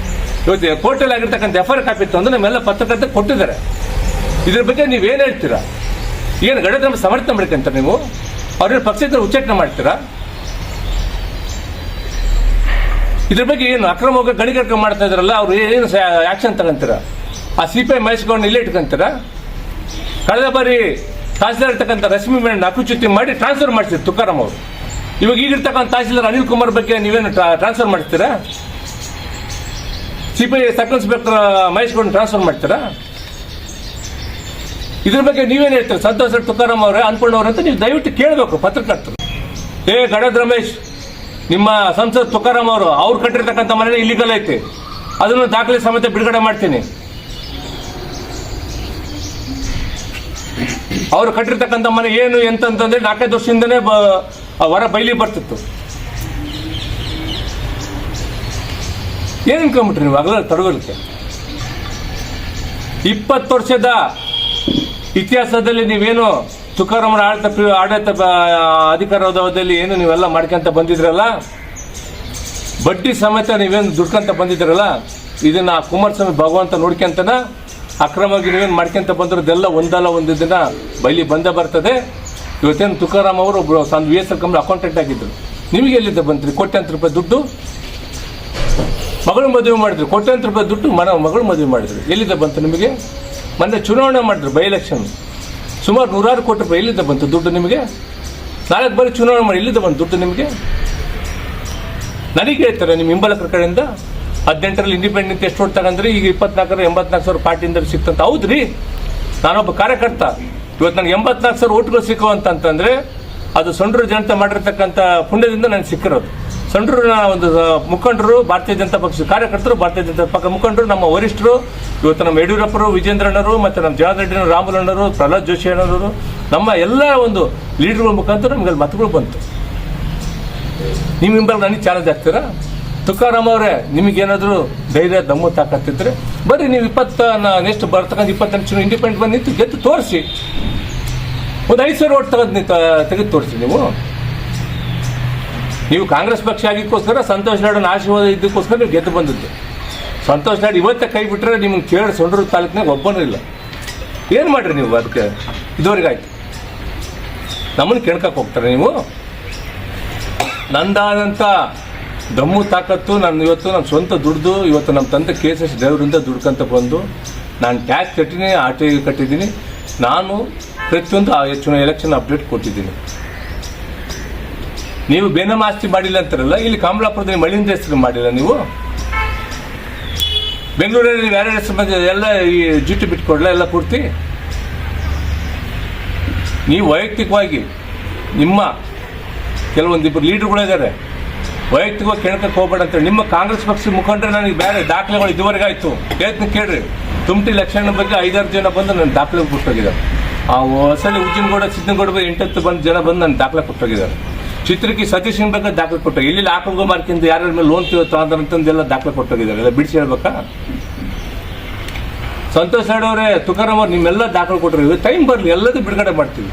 ಇವತ್ತು ಕೋರ್ಟಲ್ಲಿ ಆಗಿರ್ತಕ್ಕಂಥ FIR ಕಾಪಿ ಇತ್ತು ಅಂದ್ರೆ ನಮ್ಮೆಲ್ಲ ಪತ್ರಕರ್ತ ಕೊಟ್ಟಿದ್ದಾರೆ. ಇದ್ರ ಬಗ್ಗೆ ನೀವೇನು ಹೇಳ್ತೀರಾ? ಏನು ಗಡದ ರಮೇಶ್ ಸಮರ್ಥನೆ ಮಾಡ್ಕೊಂತಾರೆ ನೀವು? ಅವ್ರ ಪಕ್ಷದ ಉಚ್ಚಾಟನೆ ಮಾಡ್ತೀರಾ? ಇದ್ರ ಬಗ್ಗೆ ಏನು ಅಕ್ರಮವಾಗಿ ಗಣಿಗಾರಿಕೆ ಮಾಡ್ತಾ ಇದ್ರಲ್ಲ, ಅವ್ರು ಏನು ಆಕ್ಷನ್ ತಗೊಂತೀರ? ಆ CPI ಮಹೇಶ್ಗೌಡನ ಇಲ್ಲೇ ಇಟ್ಕೊಂತೀರ? ಕಳೆದ ಬಾರಿ ತಹಸೀಲ್ದಾರ್ ಇರ್ತಕ್ಕಂಥ ರಶ್ಮಿ ಮೇಡಮ್ ಅಪುಚ್ಯುತಿ ಮಾಡಿ ಟ್ರಾನ್ಸ್ಫರ್ ಮಾಡ್ತಿದ್ರು ತುಕಾರಾಮ್ ಅವರು. ಇವಾಗ ಈಗಿರ್ತಕ್ಕಂಥ ತಹಸೀಲ್ದಾರ್ ಅನಿಲ್ ಕುಮಾರ್ ಬಗ್ಗೆ ನೀವೇನು ಟ್ರಾನ್ಸ್ಫರ್ ಮಾಡ್ತೀರಾ? CPI ಸರ್ಕಲ್ ಇನ್ಸ್ಪೆಕ್ಟರ್ ಮಹೇಶ್ಗೌಡನ ಟ್ರಾನ್ಸ್ಫರ್ ಮಾಡ್ತೀರಾ? ಇದ್ರ ಬಗ್ಗೆ ನೀವೇನು ಹೇಳ್ತೀರಾ? ಸಂತೋಷ್ ತುಕಾರಾಮ್ ಅವರೇ, ಅನ್ಪೂರ್ಣ ಅವರಂತ ನೀವು ದಯವಿಟ್ಟು ಕೇಳಬೇಕು ಪತ್ರಕರ್ತರು. ಗಡದ ರಮೇಶ್, ನಿಮ್ಮ ಸಂಸದ್ ತುಕಾರಾಮ್ ಅವ್ರು ಕಟ್ಟಿರ್ತಕ್ಕಂಥ ಮನೆ ಇಲ್ಲಿಗಲ್ ಐತಿ, ಅದನ್ನು ದಾಖಲೆ ಸಮೇತ ಬಿಡುಗಡೆ ಮಾಡ್ತೀನಿ. ಅವ್ರು ಕಟ್ಟಿರ್ತಕ್ಕಂಥ ಮನೆ ಏನು ಎಂತಂದ್ರೆ 4 ವರ್ಷದಿಂದನೇ ಹೊರ ಬೈಲಿ ಬರ್ತಿತ್ತು. ಏನ್ ಅನ್ಕೊಂಬಿಟ್ರಿ ನೀವು ಆಗಲ್ಲ ತಡವಲಿಕ್ಕೆ? 20 ವರ್ಷದ ಇತಿಹಾಸದಲ್ಲಿ ನೀವೇನು ತುಕಾರಾಮರ ಆಡಳಿತ ಅಧಿಕಾರದಲ್ಲಿ ಏನು ನೀವೆಲ್ಲ ಮಾಡ್ಕೊಂತ ಬಂದಿದ್ರಲ್ಲ, ಬಡ್ಡಿ ಸಮೇತ ನೀವೇನು ದುಡ್ಕಂತ ಬಂದಿದ್ರಲ್ಲ, ಇದನ್ನ ಕುಮಾರಸ್ವಾಮಿ ಭಗವಂತ ನೋಡ್ಕೊಂತನ ಅಕ್ರಮವಾಗಿ ನೀವೇನು ಮಾಡ್ಕೊಂತ ಬಂದಿರೋದೆಲ್ಲ ಒಂದಲ್ಲ ಒಂದು ದಿನ ಬೈಲಿ ಬಂದೇ ಬರ್ತದೆ. ಇವತ್ತೇನು ತುಕಾರಾಮ್ ಅವರು VSL ಕಂಪ್ನಿ ಅಕೌಂಟೆಂಟ್ ಆಗಿದ್ರು, ನಿಮಗೆ ಎಲ್ಲಿಂದ ಬಂತ್ರಿ ಕೋಟ್ಯಾಂತರ ರೂಪಾಯಿ ದುಡ್ಡು? ಮಗಳು ಮದುವೆ ಮಾಡಿದ್ರು, ಕೋಟ್ಯಾಂತರ ರೂಪಾಯಿ ದುಡ್ಡು ಮಗಳು ಮದುವೆ ಮಾಡಿದ್ರು, ಎಲ್ಲಿಂದ ಬಂತು ನಿಮಗೆ? ಮೊನ್ನೆ ಚುನಾವಣೆ ಮಾಡಿದ್ರು, ಬೈ ಎಲೆಕ್ಷನ್, ಸುಮಾರು 100 ಕೋಟಿ ರೂಪಾಯಿ ಎಲ್ಲಿಂದ ಬಂತು ದುಡ್ಡು ನಿಮಗೆ? 4 ಬಾರಿ ಚುನಾವಣೆ ಮಾಡಿ ಎಲ್ಲಿಂದ ಬಂತು ದುಡ್ಡು ನಿಮಗೆ? ನನಗೆ ಹೇಳ್ತಾರೆ ನಿಮ್ಮ ಹಿಂಬಲಕರ ಕಡೆಯಿಂದ 18ರಲ್ಲಿ ಇಂಡಿಪೆಂಡೆಂಟ್ ಎಷ್ಟು ಓಟ್ ತಗೊಂಡ್ರಿ, ಈಗ 24 84,000 ಪಾರ್ಟಿಯಿಂದ ಸಿಕ್ತಂತ. ಹೌದ್ರಿ, ನಾನೊಬ್ಬ ಕಾರ್ಯಕರ್ತ, ಇವತ್ತು ನನಗೆ 84,000 ಓಟ್ಗಳು ಸಿಕ್ಕುವಂತಂದ್ರೆ ಅದು ಸಂಡೂರು ಜನತೆ ಮಾಡಿರ್ತಕ್ಕಂಥ ಪುಣ್ಯದಿಂದ ನನಗೆ ಸಿಕ್ಕಿರೋದು. ಸಂಡೂರಿನ ಒಂದು ಮುಖಂಡರು, ಭಾರತೀಯ ಜನತಾ ಪಕ್ಷದ ಕಾರ್ಯಕರ್ತರು, ಭಾರತೀಯ ಜನತಾ ಪಕ್ಷ ಮುಖಂಡರು, ನಮ್ಮ ವರಿಷ್ಠರು, ಇವತ್ತು ನಮ್ಮ ಯಡಿಯೂರಪ್ಪರು, ವಿಜೇಂದ್ರಣ್ಣರು, ಮತ್ತು ನಮ್ಮ ಜನಾರ್ದನ್ ರೆಡ್ಡಿ, ರಾಮುಲಣ್ಣರು, ಪ್ರಹ್ಲಾದ್ ಜೋಶಿ ಅಣ್ಣವರು, ನಮ್ಮ ಎಲ್ಲ ಒಂದು ಲೀಡರ್ಗಳ ಮುಖಾಂತರ ನಮಗೆ ಮತಗಳು ಬಂತು. ನಿಮ್ಮ ಹಿಂಬಲ್ ನನಗೆ ಚಾಲೆಂಜ್ ಆಗ್ತೀರಾ? ತುಕಾರಾಮ್ ಅವರೇ, ನಿಮಗೇನಾದರೂ ಧೈರ್ಯ ದಮ್ಮು ತಾಕತ್ತಿದ್ರೆ ಬರ್ರಿ, ನೀವು ನೆಕ್ಸ್ಟ್ ಬರ್ತಕ್ಕಂಥ 28 ಇಂಡಿಪೆಂಡೆಂಟ್ ಬಂದು ನಿಂತು ಗೆದ್ದು ತೋರಿಸಿ. ಒಂದು 5,000 ಓಟ್ ತೆಗೆದು ತೋರಿಸಿ. ನೀವು ಕಾಂಗ್ರೆಸ್ ಪಕ್ಷ ಆಗಿಕ್ಕೋಸ್ಕರ ಸಂತೋಷ್ ಲಾಡನ ಆಶೀರ್ವಾದ ಇದಕ್ಕೋಸ್ಕರ ನೀವು ಗೆದ್ದು ಬಂದದ್ದು. ಸಂತೋಷ್ ಲಾಡ್ ಇವತ್ತೇ ಕೈ ಬಿಟ್ಟರೆ ನಿಮ್ಗೆ ಕೇಳಿ ಸೊಂಡೂರು ತಾಲೂಕಿನಾಗ ಒಬ್ಬನೂ ಇಲ್ಲ. ಏನು ಮಾಡ್ರಿ ನೀವು ಅದಕ್ಕೆ? ಇದುವರೆಗಾಯ್ತು ನಮ್ಮನ್ನು ಕೇಳ್ಕಕ್ಕೆ ಹೋಗ್ತಾರೆ ನೀವು? ನಂದಾದಂಥ ದಮ್ಮು ತಾಕತ್ತು ನಾನು ಇವತ್ತು ನಮ್ಮ ಸ್ವಂತ ದುಡ್ದು, ಇವತ್ತು ನಮ್ಮ ತಂದೆ KSS ಡ್ರೈವರಿಂದ ದುಡ್ಕಂತ ಬಂದು ನಾನು ಟ್ಯಾಕ್ಸ್ ಕಟ್ಟಿದ್ದೀನಿ, RTI ಕಟ್ಟಿದ್ದೀನಿ, ನಾನು ಪ್ರತಿಯೊಂದು ಎಲೆಕ್ಷನ್ ಅಪ್ಡೇಟ್ ಕೊಟ್ಟಿದ್ದೀನಿ. ನೀವು ಬೇನಾಮ ಆಸ್ತಿ ಮಾಡಿಲ್ಲ ಅಂತಾರಲ್ಲ, ಇಲ್ಲಿ ಕಮಲಾಪುರದಲ್ಲಿ ಮಳಿಂದ ಹೆಸರು ಮಾಡಿಲ್ಲ ನೀವು? ಬೆಂಗಳೂರಲ್ಲಿ ನೀವು ಯಾರ್ಯಾರ ಹೆಸರು ಬಂದಿದೆ ಎಲ್ಲ ಈ GT ಬಿಟ್ಕೊಡ್ಲ ಎಲ್ಲ ಪೂರ್ತಿ? ನೀವು ವೈಯಕ್ತಿಕವಾಗಿ ನಿಮ್ಮ ಕೆಲವೊಂದಿಬ್ಬರು ಲೀಡರ್ಗಳಿದ್ದಾರೆ, ವೈಯಕ್ತಿಕವಾಗಿ ಕೇಳಕ್ಕೆ ಹೋಗ್ಬೇಡ ಅಂತೇಳಿ ನಿಮ್ಮ ಕಾಂಗ್ರೆಸ್ ಪಕ್ಷದ ಮುಖಂಡರು ನನಗೆ ಬೇರೆ ದಾಖಲೆಗಳು ಇದುವರೆಗಾಯ್ತು. ಹೇಳ್ತೀನಿ ಕೇಳ್ರಿ, ತುಮಟಿ ಲಕ್ಷಣ ಬಗ್ಗೆ 5-6 ಜನ ಬಂದು ನನ್ನ ದಾಖಲೆ ಕೊಟ್ಟೋಗಿದ್ದಾರೆ. ಆ ಹೊಸಲಿ ಉಜ್ಜಿನಗೌಡ, ಸಿದ್ದನಗೌಡ 8-10 ಜನ ಬಂದು ನನ್ನ ದಾಖಲೆ ಕೊಟ್ಟೋಗಿದ್ದಾರೆ. ಚಿತ್ರಕ್ಕೆ ಸತೀಶ್ ಬಗ್ಗೆ ದಾಖಲೆ ಕೊಟ್ಟೋಗಿ, ಇಲ್ಲಿ ಆಕಂಗೋ ಮಾರ್ಕಿಂದ ಯಾರ ಮೇಲೆ ಲೋನ್ ತಂದಂತೆಲ್ಲ ದಾಖಲೆ ಕೊಟ್ಟೋಗಿದ್ದಾರೆ. ಎಲ್ಲ ಬಿಡಿಸಿ ಹೇಳ್ಬೇಕಾ? ಸಂತೋಷ್ ಲಾಡ್ ಅವರೇ, ತುಕಾರಾಮ್ ಅವ್ರು ನಿಮ್ಮೆಲ್ಲ ದಾಖಲೆ ಕೊಟ್ಟರು. ಟೈಮ್ ಬರಲಿ, ಎಲ್ಲದೂ ಬಿಡುಗಡೆ ಮಾಡ್ತೀವಿ.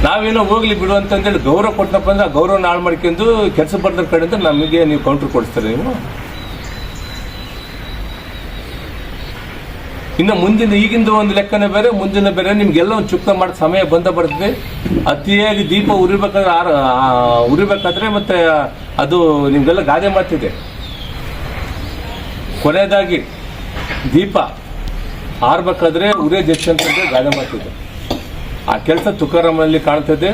ನಾವೇನೋ ಹೋಗ್ಲಿ ಬಿಡು ಅಂತಂದೇಳಿ ಗೌರವ ಕೊಟ್ಟನಪ್ಪ ಅಂದ್ರೆ ಆ ಗೌರವನ ಹಾಳು ಮಾಡ್ಕೊಂಡು ಕೆಲಸ ಬರ್ದ್ರ ಕಡೆಯಿಂದ ನಮಗೆ ನೀವು ಕೌಂಟ್ರ್ ಕೊಡಿಸ್ತಾರೆ. ನೀವು ಇನ್ನು ಮುಂದಿನ ಈಗಿಂದ ಒಂದು ಲೆಕ್ಕನೇ ಬೇರೆ, ಮುಂದಿನ ಬೇರೆ. ನಿಮ್ಗೆಲ್ಲ ಒಂದು ಚುಕ್ತ ಮಾಡೋ ಸಮಯ ಬರ್ತದೆ. ಅತಿಯಾಗಿ ದೀಪ ಉರಿಬೇಕಾದ್ರೆ ಮತ್ತೆ ಅದು ನಿಮ್ಗೆಲ್ಲ ಗಾದೆ ಮಾತಿದೆ. ಕೊನೆಯದಾಗಿ ದೀಪ ಆರ್ಬೇಕಾದ್ರೆ ಉರೇ ಜಚ್ಚ ಅಂತಂದ್ರೆ ಗಾದೆ ಮಾತಿದೆ. ಆ ಕೆಲಸ ತುಕಾರಾಮಲ್ಲಿ ಕಾಣ್ತದೆ,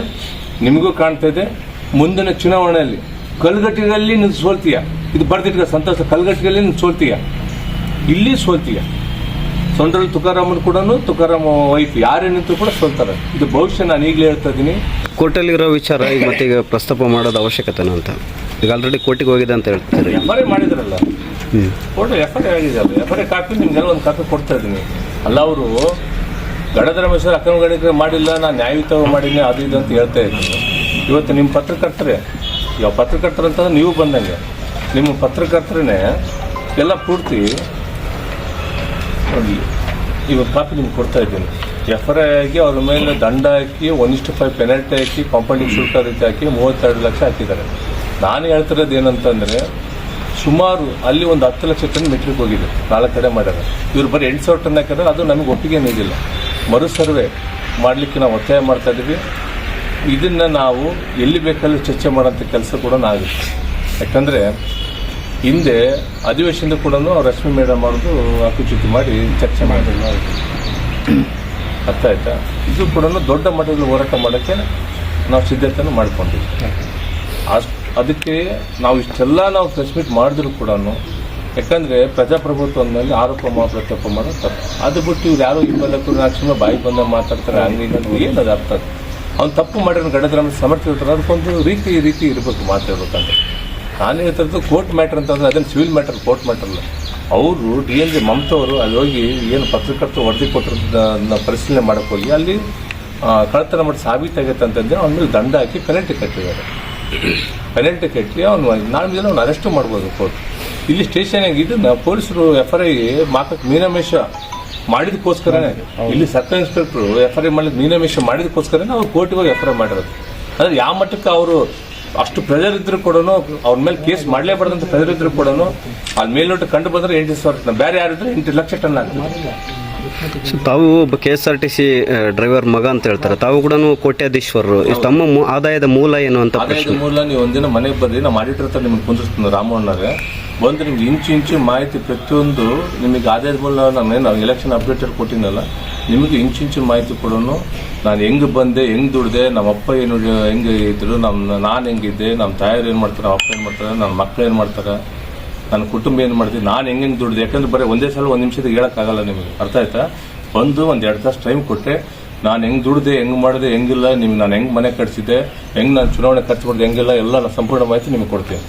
ನಿಮಗೂ ಕಾಣ್ತದೆ. ಮುಂದಿನ ಚುನಾವಣೆಯಲ್ಲಿ ಕಲ್ಗಟ್ಟಿನಲ್ಲಿ ನೀವು ಸೋಲ್ತೀಯ, ಇದು ಬರ್ದಿಟ್ಟ ಸಂತೋಷ, ಕಲ್ಗಟ್ಟಿನಲ್ಲಿ ನೀವು ಸೋಲ್ತೀಯ, ಇಲ್ಲಿ ಸೋಲ್ತೀಯ. ಸೊಂಡ್ರಲ್ಲಿ ತುಕಾರಾಮನ್ ಕೂಡ, ತುಕಾರಾಮ್ ವೈಫ್ ಯಾರೇ ನಿಂತರೂ ಕೂಡ ಸೋಲ್ತಾರೆ. ಇದು ಭವಿಷ್ಯ, ನಾನು ಈಗಲೇ ಹೇಳ್ತಾ ಇದ್ದೀನಿ. ಕೋರ್ಟಲ್ಲಿರೋ ವಿಚಾರ ಈಗ ಮತ್ತೆ ಈಗ ಪ್ರಸ್ತಾಪ ಮಾಡೋದು ಅವಶ್ಯಕತೆನ ಅಂತ? ಈಗ ಆಲ್ರೆಡಿ ಕೋರ್ಟಿಗೆ ಹೋಗಿದೆ ಅಂತ ಹೇಳ್ತಾರೆ. FIR ಮಾಡಿದ್ರಲ್ಲ, ಕೋರ್ಟ್ FIR ಆಗಿದೆ. FIR ಕಾಪಿ ನಿಮ್ಗೆಲ್ಲ ಒಂದು ಕಾಪಿ ಕೊಡ್ತಾ ಇದ್ದೀನಿ. ಅಲ್ಲ, ಅವರು ಗಡದ ರಮೇಶ್ ಅಕ್ರಮ ಗಣಿಕೆ ಮಾಡಿಲ್ಲ, ನಾನು ನ್ಯಾಯಯುತವಾಗಿ ಮಾಡಿದ್ದೀನಿ, ಅದು ಇದು ಅಂತ ಹೇಳ್ತಾ ಇದ್ದೀನಿ. ಇವತ್ತು ನಿಮ್ಮ ಪತ್ರಕರ್ತರೇ, ಈಗ ಪತ್ರಕರ್ತರು ಅಂತಂದ್ರೆ ನೀವು ಬಂದಂಗೆ, ನಿಮ್ಮ ಪತ್ರಕರ್ತರೇ ಎಲ್ಲ ಪೂರ್ತಿ ನೋಡಿ ಇವಾಗ ಕಾಪಿ ನಿಮ್ಗೆ ಕೊಡ್ತಾ ಇದ್ದೀನಿ. FRI ಆಗಿ ಅವ್ರ ಮೇಲೆ ದಂಡ ಹಾಕಿ 1:5 ಪೆನಾಲ್ಟಿ ಹಾಕಿ ಕಾಂಪೌಂಡಿಂಗ್ ಶುಲ್ಕ ರೀತಿ ಹಾಕಿ 32 ಲಕ್ಷ ಹಾಕಿದ್ದಾರೆ. ನಾನು ಹೇಳ್ತಿರೋದು ಏನಂತಂದರೆ ಸುಮಾರು ಅಲ್ಲಿ ಒಂದು 10 ಲಕ್ಷ ಟನ್ ಮೆಟ್ರಿಕ್ ಹೋಗಿದೆ, 4 ಕಡೆ ಮಾಡ್ಯಾರ. ಇವ್ರು ಬರೀ 8,000 ಟನ್ ಹಾಕಿದ್ರೆ ಅದು ನಮಗೆ ಒಪ್ಪಿಗೆ ನೀಡಿಲ್ಲ. ಮರು ಸರ್ವೆ ಮಾಡಲಿಕ್ಕೆ ನಾವು ಒತ್ತಾಯ ಮಾಡ್ತಾ ಇದ್ದೀವಿ. ಇದನ್ನು ನಾವು ಎಲ್ಲಿ ಬೇಕಲ್ಲಿ ಚರ್ಚೆ ಮಾಡೋಂಥ ಕೆಲಸ ಕೂಡ ಆಗುತ್ತೆ. ಯಾಕಂದರೆ ಹಿಂದೆ ಅಧಿವೇಶನದ ಕೂಡ ರಶ್ಮಿ ಮೇಡಮ್ ಅವ್ರದ್ದು ಅಕ್ಕುಚ್ಯುತಿ ಮಾಡಿ ಚರ್ಚೆ ಮಾಡಿಲ್ಲ. ಅರ್ಥ ಆಯ್ತಾ? ಇದು ಕೂಡ ದೊಡ್ಡ ಮಟ್ಟದಲ್ಲಿ ಹೋರಾಟ ಮಾಡೋಕ್ಕೆ ನಾವು ಸಿದ್ಧತೆಯನ್ನು ಮಾಡ್ಕೊಂಡಿದ್ವಿ. ಅದಕ್ಕೆ ನಾವು ಇಷ್ಟೆಲ್ಲ ನಾವು ಪ್ರೆಸ್ ಮೀಟ್ ಮಾಡಿದ್ರು ಕೂಡ, ಯಾಕಂದರೆ ಪ್ರಜಾಪ್ರಭುತ್ವದ ಮೇಲೆ ಆರೋಪ ಪ್ರತ್ಯಾರೋಪ ಮಾಡೋದು ತಪ್ಪು. ಅದು ಬಿಟ್ಟು ಇವ್ರು ಯಾರೋ ಇಬ್ಬರು ನಾಕ್ಷಣ ಬಾಯಿ ಬಂದ ಮಾತಾಡ್ತಾರೆ, ಹಂಗೆ ಏನದು ಅರ್ಥ? ಅವ್ನು ತಪ್ಪು ಮಾಡಿರೋ ಗಡದ್ರ ಸಮರ್ಥನೆ ಇರ್ತಾರೆ, ಅದಕ್ಕೊಂದು ರೀತಿ ಇರಬೇಕು ಮಾತಾಡ್ಬೇಕಂತ. ನಾನು ಹೇಳ್ತಿರೋದು ಕೋರ್ಟ್ ಮ್ಯಾಟ್ರ್ ಅಂತಂದರೆ ಅದನ್ನು ಸಿವಿಲ್ ಮ್ಯಾಟ್ರ್, ಕೋರ್ಟ್ ಮ್ಯಾಟ್ರ್ ಅಲ್ಲ. ಅವರು DNG ಮಮತಾ ಅವರು ಅಲ್ಲಿ ಹೋಗಿ ಏನು ಪತ್ರಕರ್ತರು ವರದಿ ಕೊಟ್ಟಿರೋದನ್ನ ಪರಿಶೀಲನೆ ಮಾಡೋಕ್ಕೆ ಹೋಗಿ ಅಲ್ಲಿ ಕಳ್ಳತನ ಮಾಡಿ ಸಾಬೀತಾಗೈತೆ ಅಂತಂದರೆ ಅವನ ಮೇಲೆ ದಂಡ ಹಾಕಿ ಪೆನಾಲ್ಟಿ ಕಟ್ಟಿದ್ದಾರೆ. ಪೆನಾಲ್ಟಿ ಕಟ್ಟಿ ಅವ್ನು ನಾಳೆ ಮೇಲೆ ಅವ್ನು ಅರೆಸ್ಟು ಮಾಡ್ಬೋದು ಕೋರ್ಟ್. ಇಲ್ಲಿ ಸ್ಟೇಷನಾಗಿ ಇದನ್ನು ಪೊಲೀಸರು FRI ಮಾಕಕ್ಕೆ ಮೀನಾಮೇಷ ಮಾಡಿದಕ್ಕೋಸ್ಕರನೇ, ಇಲ್ಲಿ ಸರ್ಕಲ್ ಇನ್ಸ್ಪೆಕ್ಟ್ರು FRI ಮಾಡಲಿಕ್ಕೆ ಮೀನಾಮೇಷ ಮಾಡಿದಕ್ಕೋಸ್ಕರನೇ ಅವ್ರು ಕೋರ್ಟಿಗೆ ಹೋಗಿ FRI ಮಾಡಿರೋದು. ಅಂದರೆ ಯಾವ ಮಟ್ಟಕ್ಕೆ ಅವರು ಅಷ್ಟು ಪ್ರೆಷರ್ ಇದ್ರೂ ಕೂಡ ಅವ್ರ ಮೇಲೆ ಕೇಸ್ ಮಾಡಲೇಬಾರ್ದಂತ ಪ್ರೆಷರ್ ಇದ್ರೂ ಕೂಡ ಅಲ್ಲಿ ಮೇಲ್ನೋಟ ಕಂಡು ಬಂದರೆ 8,000 ಟನ್, ಬೇರೆ ಯಾರಿದ್ರೆ 8 ಲಕ್ಷ ಟನ್ ಆಗ್ತದೆ. ಸೊ ತಾವು ಒಬ್ಬ KSRTC ಡ್ರೈವರ್ ಮಗ ಅಂತ ಹೇಳ್ತಾರೆ, ತಾವು ಕೂಡ ಕೋಟ್ಯಾಧೀಶ್ವರರು. ತಮ್ಮ ಆದಾಯದ ಮೂಲ ಏನು ಅಂತ? ಆದಾಯದ ಮೂಲ ನೀವು ಒಂದಿನ ಮನೆಗೆ ಬಂದು ನಮ್ಮ ಆಡಿಟರ್ ಹತ್ರ ನಿಮ್ಗೆ ಕುಂದಿರ್ತೀನಿ, ರಾಮಣ್ಣವ್ರೆ ಬಂದು ನಿಮ್ಗೆ ಇಂಚು ಮಾಹಿತಿ ಪ್ರತಿಯೊಂದು ನಿಮಗೆ ಆದಾಯದ ಮೂಲ ನಾನೇನು ಎಲೆಕ್ಷನ್ ಅಪ್ಡೇಟರ್ ಕೊಟ್ಟಿನಲ್ಲ, ನಿಮಗೆ ಇಂಚು ಮಾಹಿತಿ ಕೊಡೋನು. ನಾನು ಹೆಂಗೆ ಬಂದೆ, ಹೆಂಗೆ ದುಡ್ದೆ, ನಮ್ಮ ಅಪ್ಪ ಏನು ಹೆಂಗೆ ಇದ್ರು, ನಾನು ಹೆಂಗಿದ್ದೆ, ನಮ್ಮ ತಾಯರು ಏನು ಮಾಡ್ತಾರೆ, ನಮ್ಮ ಅಪ್ಪ ಏನು ಮಾಡ್ತಾರೆ, ನನ್ನ ಮಕ್ಕಳು ಏನು ಮಾಡ್ತಾರೆ, ನನ್ನ ಕುಟುಂಬ ಏನು ಮಾಡ್ತೀವಿ, ನಾನು ಹೆಂಗೆ ದುಡ್ದೆ. ಯಾಕಂದ್ರೆ ಬರೀ ಒಂದೇ ಸಲ 1 ನಿಮಿಷದ ಹೇಳೋಕ್ಕಾಗಲ್ಲ ನಿಮಗೆ. ಅರ್ಥ ಆಯ್ತಾ? ಬಂದು 1-2 ತಾಸು ಟೈಮ್ ಕೊಟ್ಟರೆ ನಾನು ಹೆಂಗೆ ದುಡ್ದೆ, ಹೆಂಗೆ ಮಾಡಿದೆ, ಹೆಂಗಿಲ್ಲ, ನಿಮ್ಗೆ ನಾನು ಹೆಂಗೆ ಮನೆ ಕಟ್ಸಿದ್ದೆ, ಹೆಂಗೆ ನಾನು ಚುನಾವಣೆ ಖರ್ಚು ಮಾಡಿದೆ, ಹೆಂಗಿಲ್ಲ ಎಲ್ಲ ನಾನು ಸಂಪೂರ್ಣ ಮಾಹಿತಿ ನಿಮಗೆ ಕೊಡ್ತೀನಿ.